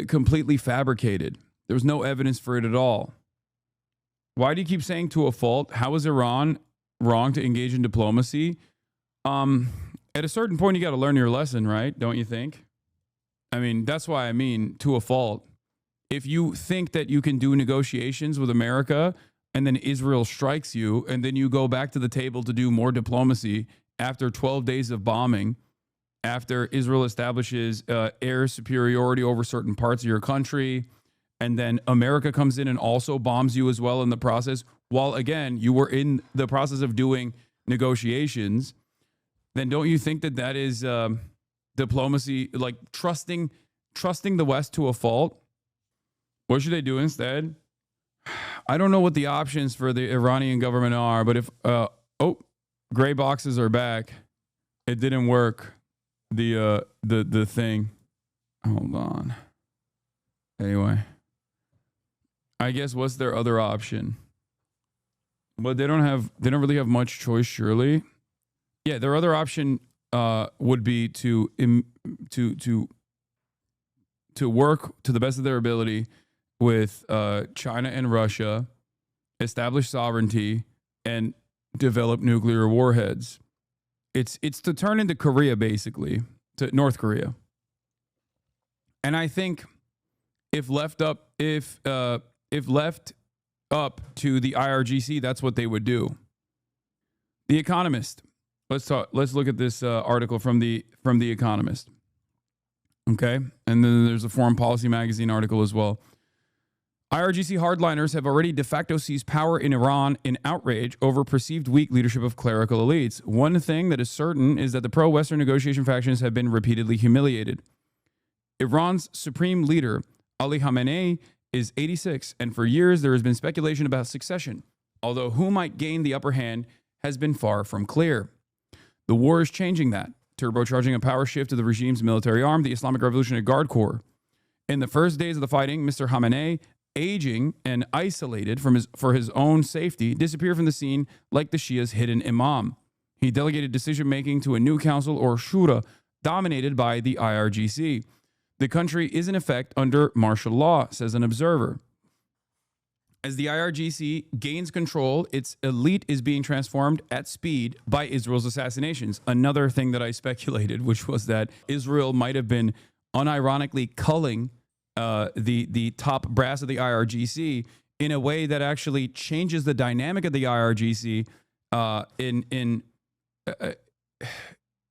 completely fabricated. There was no evidence for it at all. Why do you keep saying to a fault? How is Iran wrong to engage in diplomacy? At a certain point, you got to learn your lesson, right? Don't you think? I mean, that's why I mean to a fault. If you think that you can do negotiations with America and then Israel strikes you and then you go back to the table to do more diplomacy after 12 days of bombing, after Israel establishes air superiority over certain parts of your country, and then America comes in and also bombs you as well in the process, while, again, you were in the process of doing negotiations, then don't you think that is diplomacy, like trusting the West to a fault? What should they do instead? I don't know what the options for the Iranian government are, but if, gray boxes are back. It didn't work. The thing. Hold on. Anyway, I guess what's their other option? But they don't really have much choice, surely. Yeah, their other option would be to work to the best of their ability with China and Russia, establish sovereignty, and develop nuclear warheads. It's to turn into Korea, basically, to North Korea. And I think if left up to the IRGC, that's what they would do. The Economist. Let's look at this article from the Economist. Okay, and then there's a Foreign Policy Magazine article as well. IRGC hardliners have already de facto seized power in Iran in outrage over perceived weak leadership of clerical elites. One thing that is certain is that the pro-Western negotiation factions have been repeatedly humiliated. Iran's supreme leader, Ali Khamenei, is 86, and for years there has been speculation about succession, although who might gain the upper hand has been far from clear. The war is changing that, turbocharging a power shift to the regime's military arm, the Islamic Revolutionary Guard Corps. In the first days of the fighting, Mr. Khamenei, aging and isolated for his own safety, disappeared from the scene like the Shia's hidden imam. He delegated decision-making to a new council, or shura, dominated by the IRGC. The country is in effect under martial law, says an observer. As the IRGC gains control, its elite is being transformed at speed by Israel's assassinations. Another thing that I speculated, which was that Israel might have been unironically culling the top brass of the IRGC in a way that actually changes the dynamic of the IRGC in uh,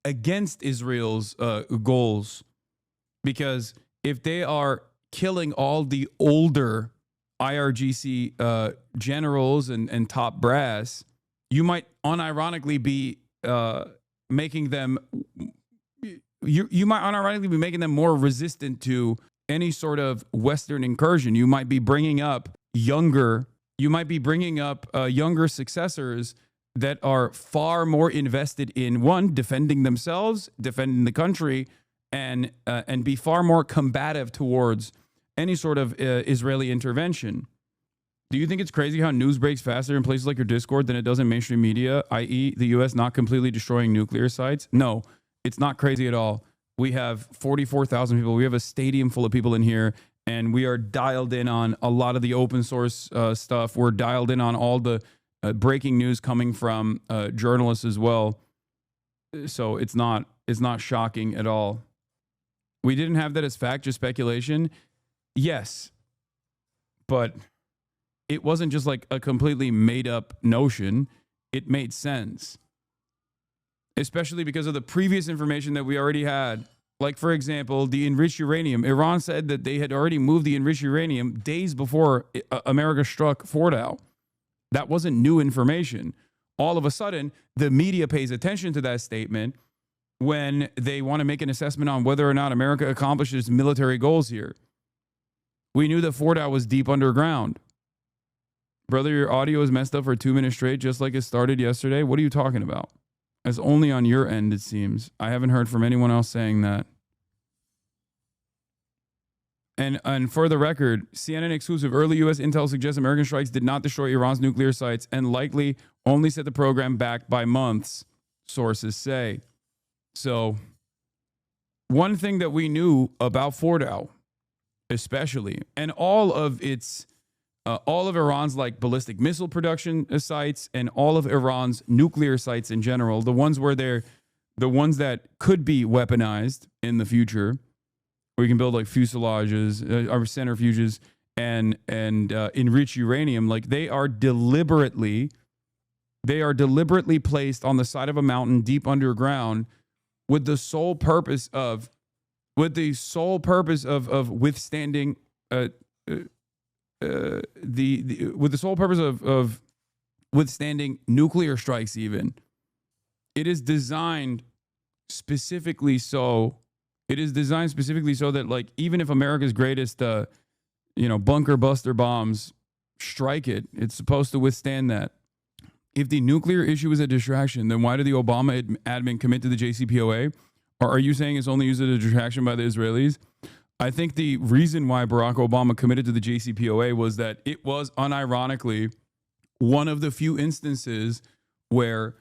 against Israel's goals, because if they are killing all the older IRGC generals and top brass, you might unironically be making them more resistant to any sort of Western incursion. You might be bringing up younger successors that are far more invested in, one, defending themselves, defending the country, and be far more combative towards any sort of Israeli intervention. Do you think it's crazy how news breaks faster in places like your Discord than it does in mainstream media, i.e. the U.S. not completely destroying nuclear sites? No, it's not crazy at all. We have 44,000 people. We have a stadium full of people in here, and we are dialed in on a lot of the open source stuff. We're dialed in on all the breaking news coming from journalists as well. So it's not shocking at all. We didn't have that as fact, just speculation. Yes, but it wasn't just like a completely made up notion. It made sense, especially because of the previous information that we already had. Like, for example, the enriched uranium. Iran said that they had already moved the enriched uranium days before America struck Fordow. That wasn't new information. All of a sudden, the media pays attention to that statement when they want to make an assessment on whether or not America accomplishes military goals here. We knew that Fordow was deep underground. Brother, your audio is messed up for 2 minutes straight, just like it started yesterday. What are you talking about? It's only on your end, it seems. I haven't heard from anyone else saying that. And for the record, CNN exclusive, early U.S. intel suggests American strikes did not destroy Iran's nuclear sites and likely only set the program back by months, sources say. So, one thing that we knew about Fordow, especially, and all of Iran's like ballistic missile production sites and all of Iran's nuclear sites in general, the ones that could be weaponized in the future, where you can build like fuselages or centrifuges and enrich uranium, like they are deliberately placed on the side of a mountain deep underground with the sole purpose of withstanding withstanding nuclear strikes. Even it is designed specifically so that, like, even if America's greatest bunker buster bombs strike it, it's supposed to withstand that. If the nuclear issue is a distraction, then why did the Obama admin commit to the JCPOA? Or are you saying it's only used as a distraction by the Israelis? I think the reason why Barack Obama committed to the JCPOA was that it was unironically one of the few instances where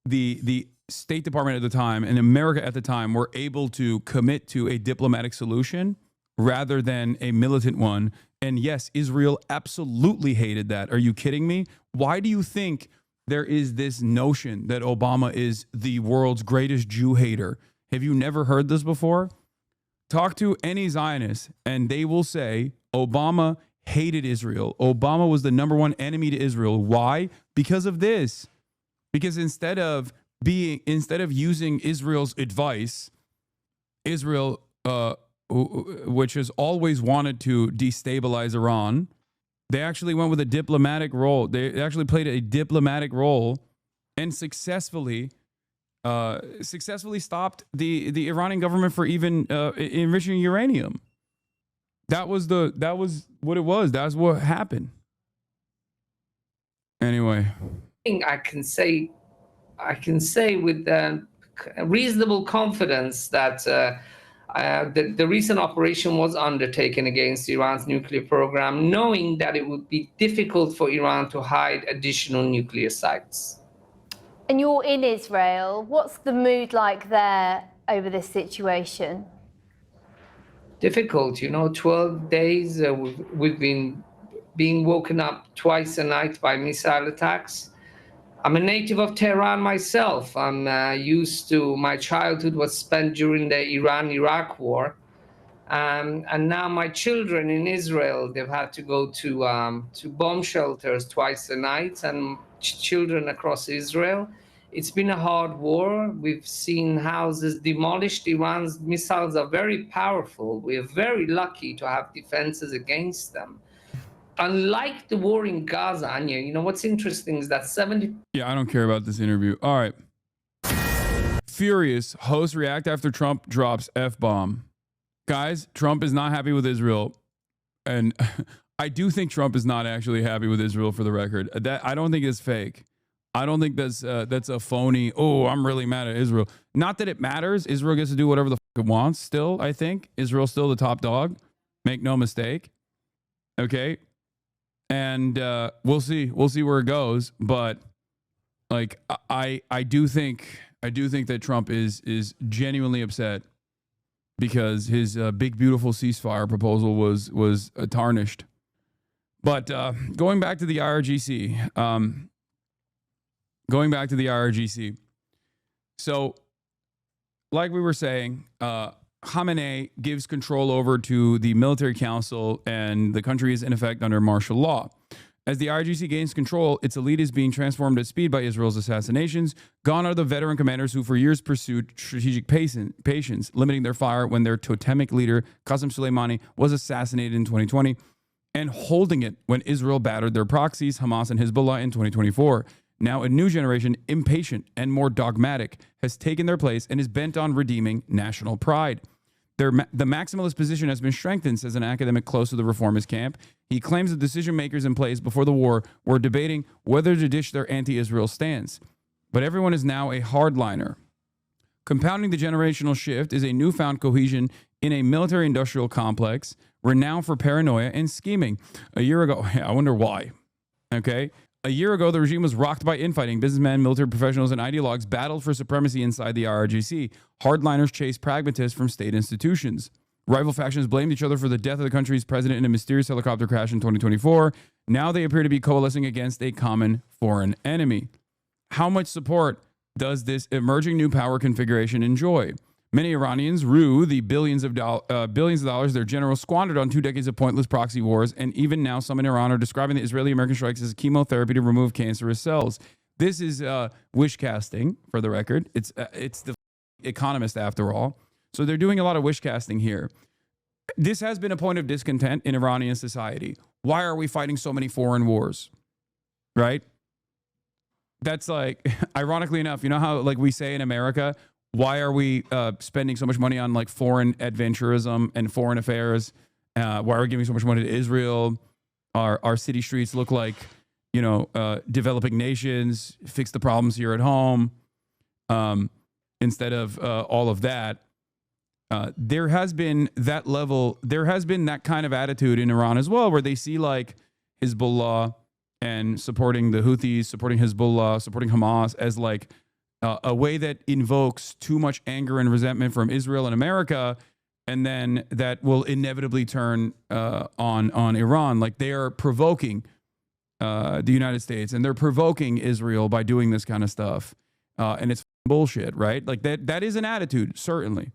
the State Department at the time and America at the time were able to commit to a diplomatic solution rather than a militant one. And yes, Israel absolutely hated that. Are you kidding me? Why do you think there is this notion that Obama is the world's greatest Jew hater? Have you never heard this before? Talk to any Zionist and they will say Obama hated Israel. Obama was the number one enemy to Israel. Why? Because of this. Because instead of using Israel's advice, Israel, which has always wanted to destabilize Iran, they actually went with a diplomatic role. They actually played a diplomatic role and successfully stopped the Iranian government for even enriching uranium. That was what it was. That's what happened. Anyway, I can say with reasonable confidence that the recent operation was undertaken against Iran's nuclear program, knowing that it would be difficult for Iran to hide additional nuclear sites. And you're in Israel. What's the mood like there over this situation? Difficult, 12 days. We've been being woken up twice a night by missile attacks. I'm a native of Tehran myself. I'm used to, my childhood was spent during the Iran-Iraq war. And now my children in Israel, they've had to go to bomb shelters twice a night, and children across Israel. It's been a hard war. We've seen houses demolished. Iran's missiles are very powerful. We're very lucky to have defenses against them. Unlike the war in Gaza, Anya, you know, what's interesting is that 70... Yeah, I don't care about this interview. All right. Furious. Hosts react after Trump drops F-bomb. Guys, Trump is not happy with Israel. And I do think Trump is not actually happy with Israel, for the record. That I don't think it's fake. I don't think that's a phony, oh, I'm really mad at Israel. Not that it matters. Israel gets to do whatever the fuck it wants still, I think. Israel's still the top dog. Make no mistake. Okay? And we'll see. We'll see where it goes. But like I do think that Trump is genuinely upset because his big beautiful ceasefire proposal was tarnished. But going back to the IRGC, so like we were saying, Khamenei gives control over to the military council, and the country is in effect under martial law. As the IRGC gains control, its elite is being transformed at speed by Israel's assassinations. Gone are the veteran commanders who for years pursued strategic patience, limiting their fire when their totemic leader, Qasem Soleimani, was assassinated in 2020, and holding it when Israel battered their proxies, Hamas and Hezbollah, in 2024. Now a new generation, impatient and more dogmatic, has taken their place and is bent on redeeming national pride. The maximalist position has been strengthened, says an academic close to the reformist camp. He claims the decision makers in place before the war were debating whether to ditch their anti-Israel stance. But everyone is now a hardliner. Compounding the generational shift is a newfound cohesion in a military-industrial complex renowned for paranoia and scheming. A year ago, I wonder why. Okay. A year ago, the regime was rocked by infighting. Businessmen, military professionals, and ideologues battled for supremacy inside the IRGC. Hardliners chased pragmatists from state institutions. Rival factions blamed each other for the death of the country's president in a mysterious helicopter crash in 2024. Now they appear to be coalescing against a common foreign enemy. How much support does this emerging new power configuration enjoy? Many Iranians rue the billions of dollars their generals squandered on 2 decades of pointless proxy wars, and even now some in Iran are describing the Israeli-American strikes as chemotherapy to remove cancerous cells. This is wish casting, for the record. It's the Economist, after all. So they're doing a lot of wish casting here. This has been a point of discontent in Iranian society. Why are we fighting so many foreign wars? Right? That's like, ironically enough, you know how like we say in America, why are we spending so much money on like foreign adventurism and foreign affairs? Why are we giving so much money to Israel? Our city streets look like, you know, developing nations. Fix the problems here at home. Instead of all of that, there has been that level. There has been that kind of attitude in Iran as well, where they see like Hezbollah and supporting the Houthis, supporting Hezbollah, supporting Hamas as like a way that invokes too much anger and resentment from Israel and America, and then that will inevitably turn on Iran. Like they are provoking the United States, and they're provoking Israel by doing this kind of stuff, and it's bullshit, right? Like that is an attitude, certainly.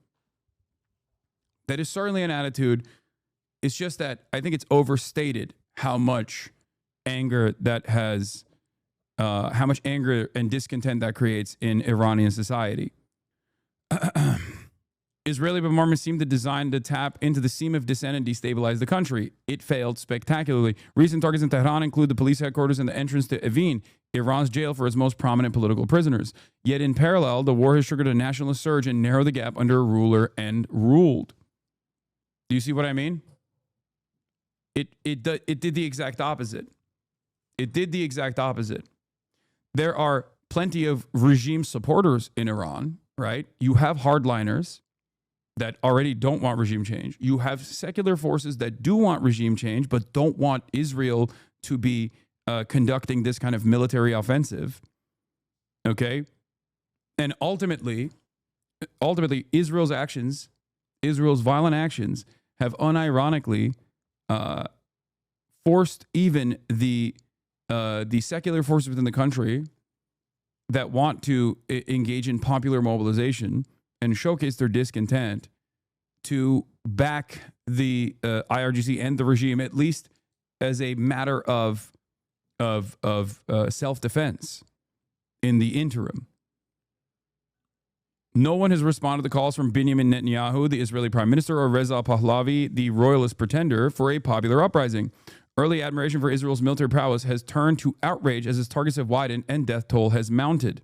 That is certainly an attitude. It's just that I think it's overstated how much anger that has. How much anger and discontent that creates in Iranian society. Israeli bombardments seem to design to tap into the seam of dissent and destabilize the country. It failed spectacularly. Recent targets in Tehran include the police headquarters and the entrance to Evin, Iran's jail for its most prominent political prisoners. Yet in parallel, the war has triggered a nationalist surge and narrowed the gap under a ruler and ruled. Do you see what I mean? It did the exact opposite. It did the exact opposite. There are plenty of regime supporters in Iran, right? You have hardliners that already don't want regime change. You have secular forces that do want regime change, but don't want Israel to be conducting this kind of military offensive. Okay? And ultimately, Israel's actions, Israel's violent actions, have unironically forced even the secular forces within the country that want to engage in popular mobilization and showcase their discontent to back the IRGC and the regime, at least as a matter of self-defense in the interim. No one has responded to calls from Benjamin Netanyahu, the Israeli prime minister, or Reza Pahlavi, the royalist pretender, for a popular uprising. Early admiration for Israel's military prowess has turned to outrage as its targets have widened and death toll has mounted.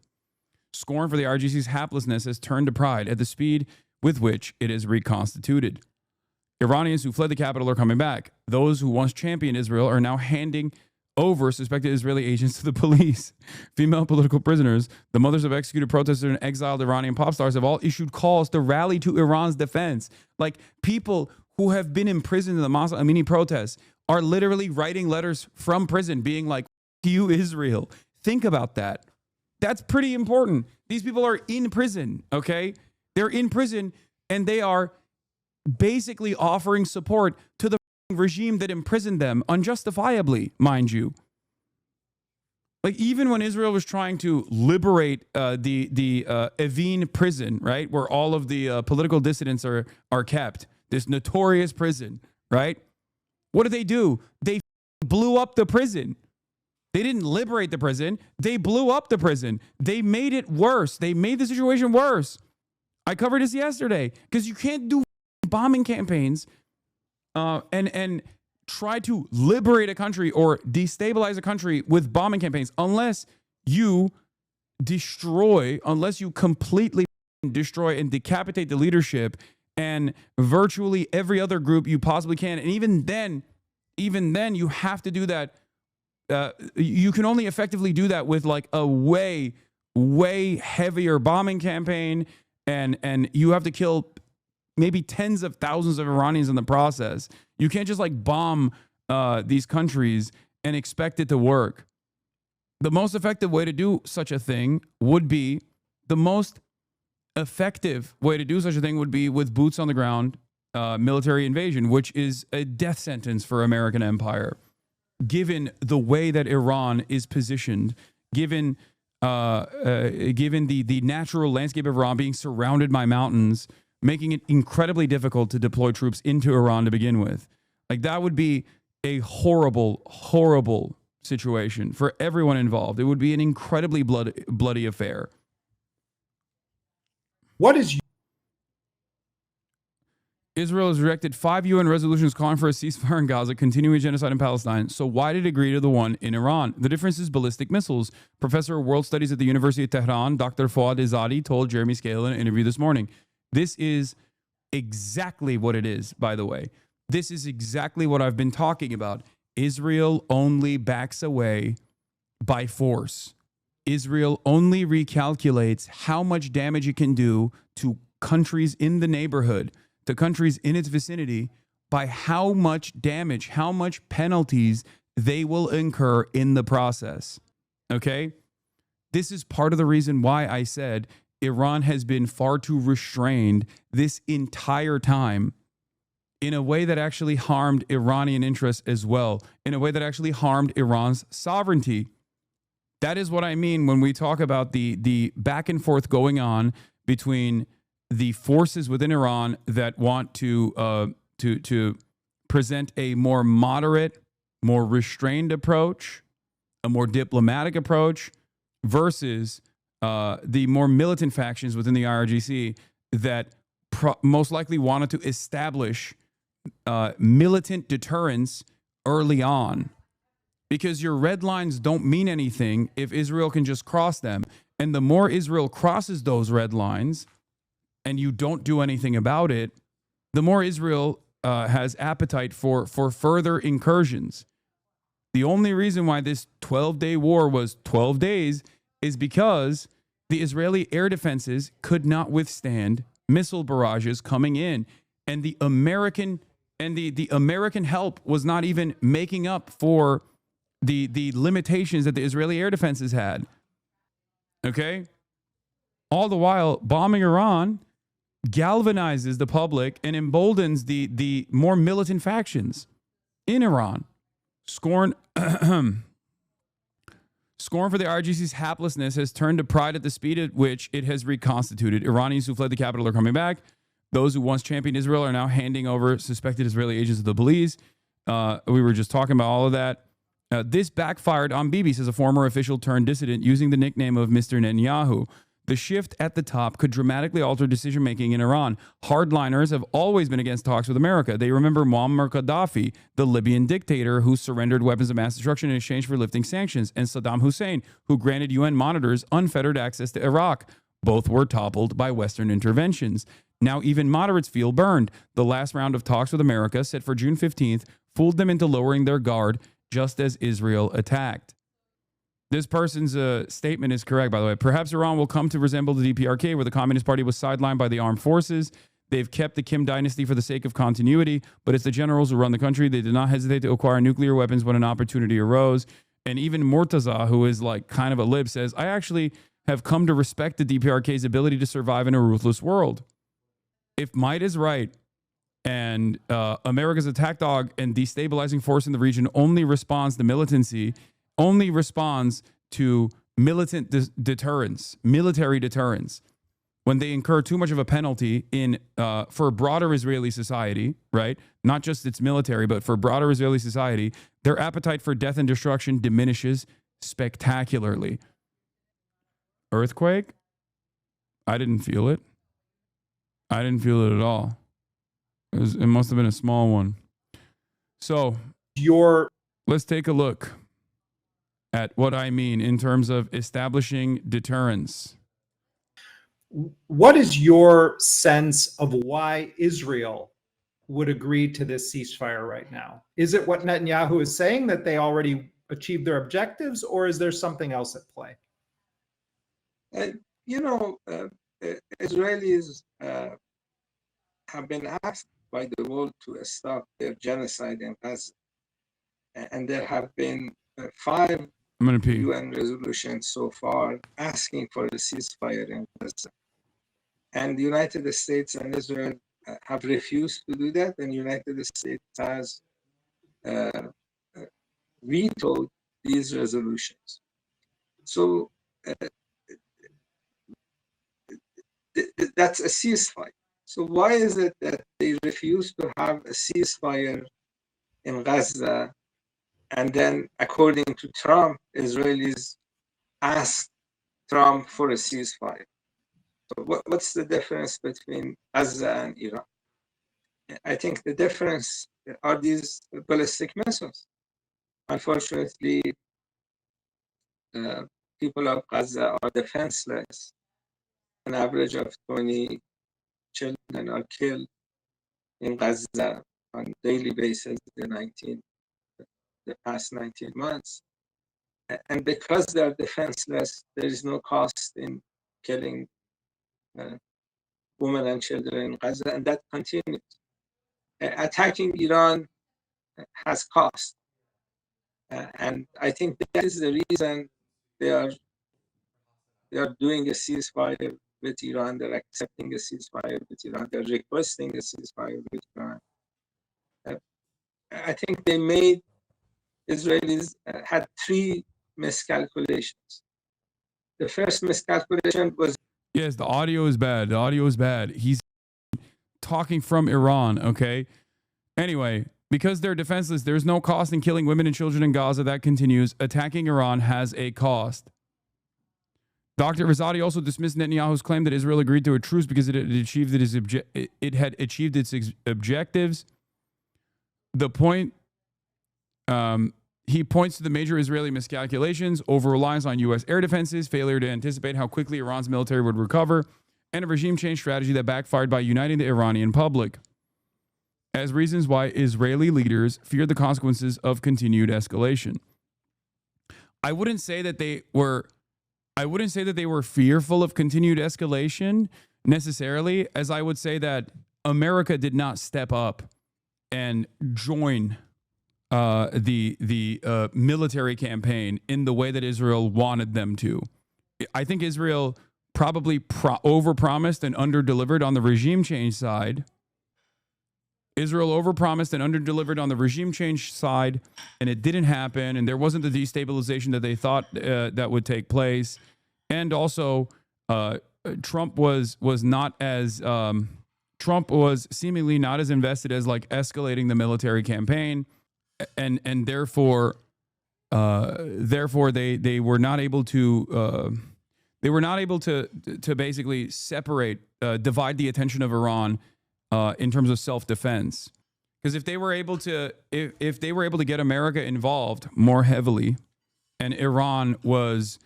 Scorn for the IRGC's haplessness has turned to pride at the speed with which it is reconstituted. Iranians who fled the capital are coming back. Those who once championed Israel are now handing over suspected Israeli agents to the police. Female political prisoners, the mothers of executed protesters and exiled Iranian pop stars have all issued calls to rally to Iran's defense. Like, people who have been imprisoned in the Masa Amini protests are literally writing letters from prison being like, "F you, Israel." Think about that. That's pretty important. These people are in prison, okay? They're in prison and they are basically offering support to the regime that imprisoned them unjustifiably, mind you. Like, even when Israel was trying to liberate the Evin prison, right, where all of the political dissidents are kept, this notorious prison, right? What did they do? They blew up the prison. They didn't liberate the prison. They blew up the prison. They made it worse. They made the situation worse. I covered this yesterday because you can't do bombing campaigns and try to liberate a country or destabilize a country with bombing campaigns unless you completely destroy and decapitate the leadership and virtually every other group you possibly can. And even then you have to do that. You can only effectively do that with like a way heavier bombing campaign, and you have to kill maybe tens of thousands of Iranians in the process. You can't just like bomb these countries and expect it to work. The most effective way to do such a thing would be with boots on the ground military invasion, which is a death sentence for American empire. Given the way that Iran is positioned, given the natural landscape of Iran being surrounded by mountains, making it incredibly difficult to deploy troops into Iran to begin with. Like, that would be a horrible, horrible situation for everyone involved. It would be an incredibly bloody affair. Israel has rejected 5 UN resolutions calling for a ceasefire in Gaza, continuing genocide in Palestine. So why did it agree to the one in Iran? The difference is ballistic missiles. Professor of World Studies at the University of Tehran, Dr. Fouad Izzadi, told Jeremy Scale in an interview this morning. This is exactly what it is, by the way. This is exactly what I've been talking about. Israel only backs away by force. Israel only recalculates how much damage it can do to countries in the neighborhood, to countries in its vicinity, by how much damage, how much penalties they will incur in the process. Okay? This is part of the reason why I said Iran has been far too restrained this entire time, in a way that actually harmed Iranian interests as well, in a way that actually harmed Iran's sovereignty. That is what I mean when we talk about the back and forth going on between the forces within Iran that want to present a more moderate, more restrained approach, a more diplomatic approach, versus the more militant factions within the IRGC that most likely wanted to establish militant deterrence early on. Because your red lines don't mean anything if Israel can just cross them. And the more Israel crosses those red lines and you don't do anything about it, the more Israel has appetite for further incursions. The only reason why this 12-day war was 12 days is because the Israeli air defenses could not withstand missile barrages coming in. And the American help was not even making up for the limitations that the Israeli air defenses had. Okay? All the while, bombing Iran galvanizes the public and emboldens the more militant factions in Iran. Scorn for the IRGC's haplessness has turned to pride at the speed at which it has reconstituted. Iranians who fled the capital are coming back. Those who once championed Israel are now handing over suspected Israeli agents to the police. We were just talking about all of that. This backfired on Bibi, says a former official turned dissident using the nickname of Mr. Netanyahu. The shift at the top could dramatically alter decision-making in Iran. Hardliners have always been against talks with America. They remember Muammar Gaddafi, the Libyan dictator who surrendered weapons of mass destruction in exchange for lifting sanctions, and Saddam Hussein, who granted UN monitors unfettered access to Iraq. Both were toppled by Western interventions. Now even moderates feel burned. The last round of talks with America, set for June 15th, fooled them into lowering their guard just as Israel attacked. This person's statement is correct, by the way. Perhaps Iran will come to resemble the DPRK, where the Communist Party was sidelined by the armed forces. They've kept the Kim dynasty for the sake of continuity, but it's the generals who run the country. They did not hesitate to acquire nuclear weapons when an opportunity arose. And even Murtaza, who is like kind of a lib, says, I actually have come to respect the DPRK's ability to survive in a ruthless world. If might is right, and America's attack dog and destabilizing force in the region only responds to militancy, only responds to militant deterrence, military deterrence, when they incur too much of a penalty in for broader Israeli society, right? Not just its military, but for broader Israeli society, their appetite for death and destruction diminishes spectacularly. Earthquake? I didn't feel it. I didn't feel it at all. It must have been a small one. So let's take a look at what I mean in terms of establishing deterrence. What is your sense of why Israel would agree to this ceasefire right now? Is it what Netanyahu is saying, that they already achieved their objectives, or is there something else at play? Israelis have been asked by the world to stop their genocide in Gaza. And there have been 5 UN resolutions so far asking for a ceasefire in Gaza. And the United States and Israel have refused to do that, and the United States has vetoed these resolutions. So that's a ceasefire. So why is it that they refuse to have a ceasefire in Gaza, and then, according to Trump, Israelis ask Trump for a ceasefire? So what's the difference between Gaza and Iran? I think the difference are these ballistic missiles. Unfortunately, people of Gaza are defenseless. An average of 20 children are killed in Gaza on a daily basis the past 19 months. And because they are defenseless, there is no cost in killing women and children in Gaza, and that continues. Attacking Iran has cost. And I think that is the reason they are doing a ceasefire with Iran. They're accepting a ceasefire with Iran. They're requesting a ceasefire with Iran. I think Israelis had 3 miscalculations. The first miscalculation was... Yes, the audio is bad. The audio is bad. He's talking from Iran, okay? Anyway, because they're defenseless, there's no cost in killing women and children in Gaza. That continues. Attacking Iran has a cost. Dr. Rizadi also dismissed Netanyahu's claim that Israel agreed to a truce because it had achieved its objectives. The point, he points to the major Israeli miscalculations: over-reliance on U.S. air defenses, failure to anticipate how quickly Iran's military would recover, and a regime change strategy that backfired by uniting the Iranian public as reasons why Israeli leaders feared the consequences of continued escalation. I wouldn't say that they were fearful of continued escalation necessarily, as I would say that America did not step up and join the military campaign in the way that Israel wanted them to. I think Israel probably overpromised and underdelivered on the regime change side. Israel overpromised and underdelivered on the regime change side, and it didn't happen, and there wasn't the destabilization that they thought that would take place. And also, Trump was seemingly not as invested as like escalating the military campaign, and therefore they were not able to They were not able to basically separate, divide the attention of Iran in terms of self-defense. Because if they were able to, if they were able to get America involved more heavily, and Iran was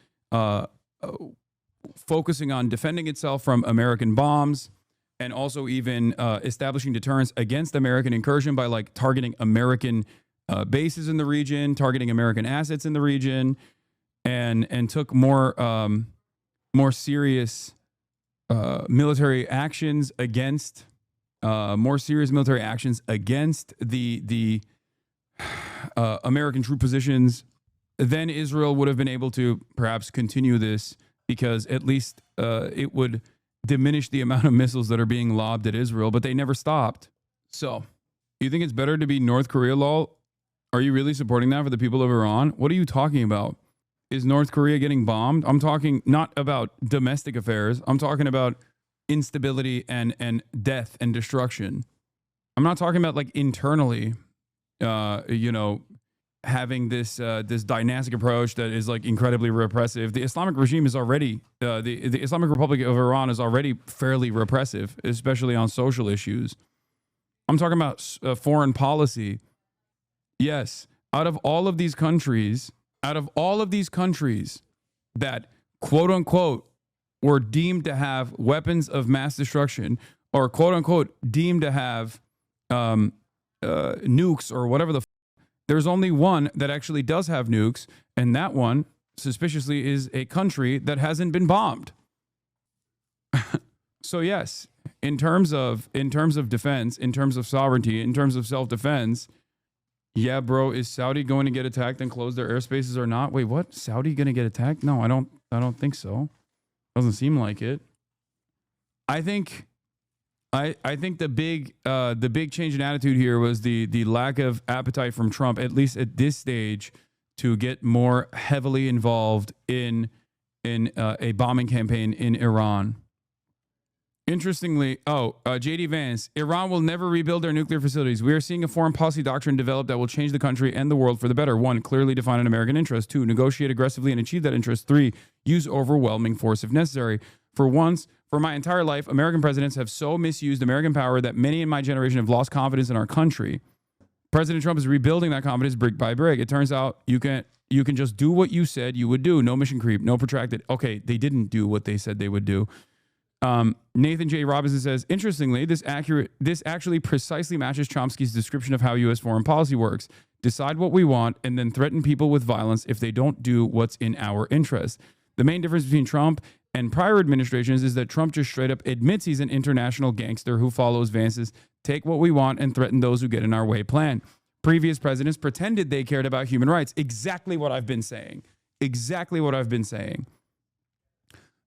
focusing on defending itself from American bombs, and also even establishing deterrence against American incursion by like targeting American bases in the region, targeting American assets in the region, and took more serious military actions against the American troop positions, then Israel would have been able to perhaps continue this, because at least it would diminish the amount of missiles that are being lobbed at Israel, but they never stopped. So, you think it's better to be North Korea, lol? Are you really supporting that for the people of Iran? What are you talking about? Is North Korea getting bombed? I'm talking not about domestic affairs. I'm talking about instability and death and destruction. I'm not talking about like internally, having this dynastic approach that is like incredibly repressive. The Islamic regime is already, the Islamic Republic of Iran is already fairly repressive, especially on social issues. I'm talking about foreign policy. Yes, out of all of these countries that quote unquote were deemed to have weapons of mass destruction, or quote unquote deemed to have nukes or whatever the there's only one that actually does have nukes, and that one, suspiciously, is a country that hasn't been bombed. So yes, in terms of defense, in terms of sovereignty, in terms of self-defense, yeah, bro, is Saudi going to get attacked and close their airspaces or not? Wait, what? Saudi going to get attacked? No, I don't think so. Doesn't seem like it. I think the big change in attitude here was the lack of appetite from Trump, at least at this stage, to get more heavily involved in a bombing campaign in Iran. Interestingly, JD Vance, Iran will never rebuild their nuclear facilities. We are seeing a foreign policy doctrine develop that will change the country and the world for the better. 1, clearly define an American interest. 2, negotiate aggressively and achieve that interest. 3, use overwhelming force if necessary. For once, for my entire life, American presidents have so misused American power that many in my generation have lost confidence in our country. President Trump is rebuilding that confidence brick by brick. It turns out you can just do what you said you would do. No mission creep, no protracted. Okay, they didn't do what they said they would do. Nathan J. Robinson says, interestingly, this actually precisely matches Chomsky's description of how U.S. foreign policy works. Decide what we want and then threaten people with violence if they don't do what's in our interest. The main difference between Trump and prior administrations is that Trump just straight up admits he's an international gangster who follows Vance's take what we want and threaten those who get in our way plan. Previous presidents pretended they cared about human rights. Exactly what I've been saying. Exactly what I've been saying.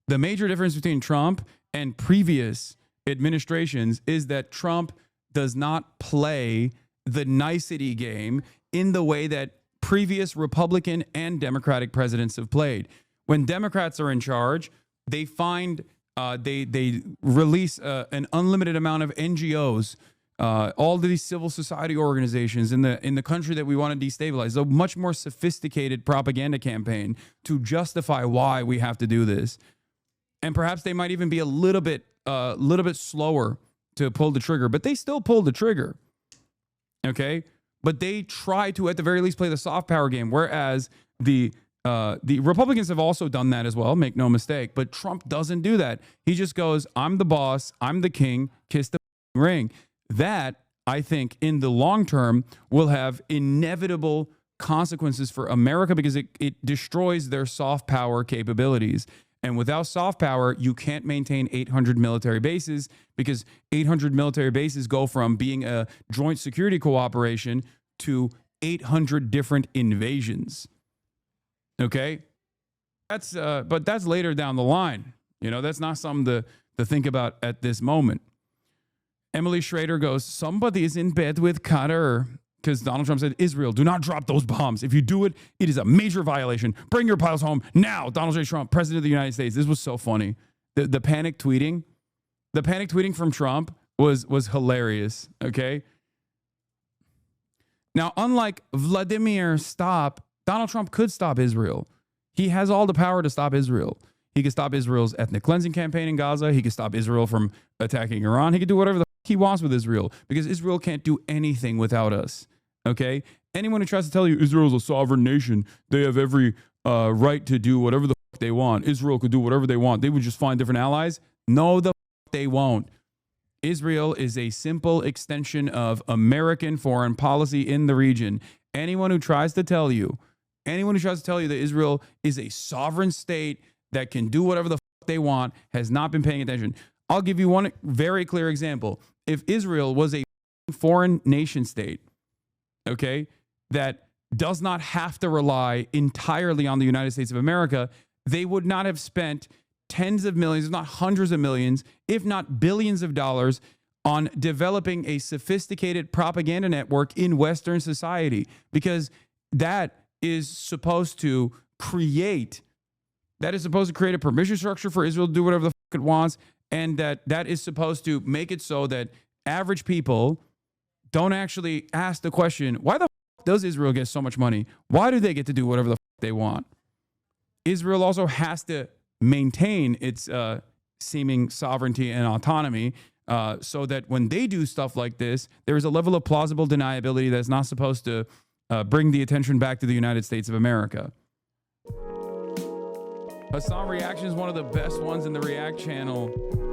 The major difference between Trump and previous administrations is that Trump does not play the nicety game in the way that previous Republican and Democratic presidents have played. When Democrats are in charge, they find they release an unlimited amount of NGOs, all of these civil society organizations in the country that we want to destabilize. A much more sophisticated propaganda campaign to justify why we have to do this. And perhaps they might even be a little bit slower to pull the trigger, but they still pull the trigger. Okay, but they try to, at the very least, play the soft power game. Whereas the Republicans have also done that as well. Make no mistake. But Trump doesn't do that. He just goes, "I'm the boss. I'm the king. Kiss the ring." That, I think, in the long term, will have inevitable consequences for America because it destroys their soft power capabilities. And without soft power, you can't maintain 800 military bases because 800 military bases go from being a joint security cooperation to 800 different invasions. Okay? But that's later down the line. You know, that's not something to think about at this moment. Emily Schrader goes, somebody is in bed with Qatar. Because Donald Trump said, Israel, do not drop those bombs. If you do it, it is a major violation. Bring your piles home now. Donald J. Trump, President of the United States. This was so funny. The panic tweeting. The panic tweeting from Trump was hilarious. Okay. Now, unlike Vladimir, Donald Trump could stop Israel. He has all the power to stop Israel. He could stop Israel's ethnic cleansing campaign in Gaza. He could stop Israel from attacking Iran. He could do whatever the he wants with Israel because Israel can't do anything without us. Okay? Anyone who tries to tell you Israel's a sovereign nation, they have every right to do whatever the they want. Israel could do whatever they want. They would just find different allies. No, they won't. Israel is a simple extension of American foreign policy in the region. Anyone who tries to tell you that Israel is a sovereign state that can do whatever the they want has not been paying attention. I'll give you one very clear example. If Israel was a foreign nation state, okay, that does not have to rely entirely on the United States of America, they would not have spent tens of millions, if not hundreds of millions, if not billions of dollars on developing a sophisticated propaganda network in Western society, because that is supposed to create a permission structure for Israel to do whatever the fuck it wants, and that is supposed to make it so that average people don't actually ask the question, why the fuck does Israel get so much money? Why do they get to do whatever the fuck they want? Israel also has to maintain its seeming sovereignty and autonomy so that when they do stuff like this, there is a level of plausible deniability that's not supposed to bring the attention back to the United States of America. Hasan Reactions, one of the best ones in the React channel.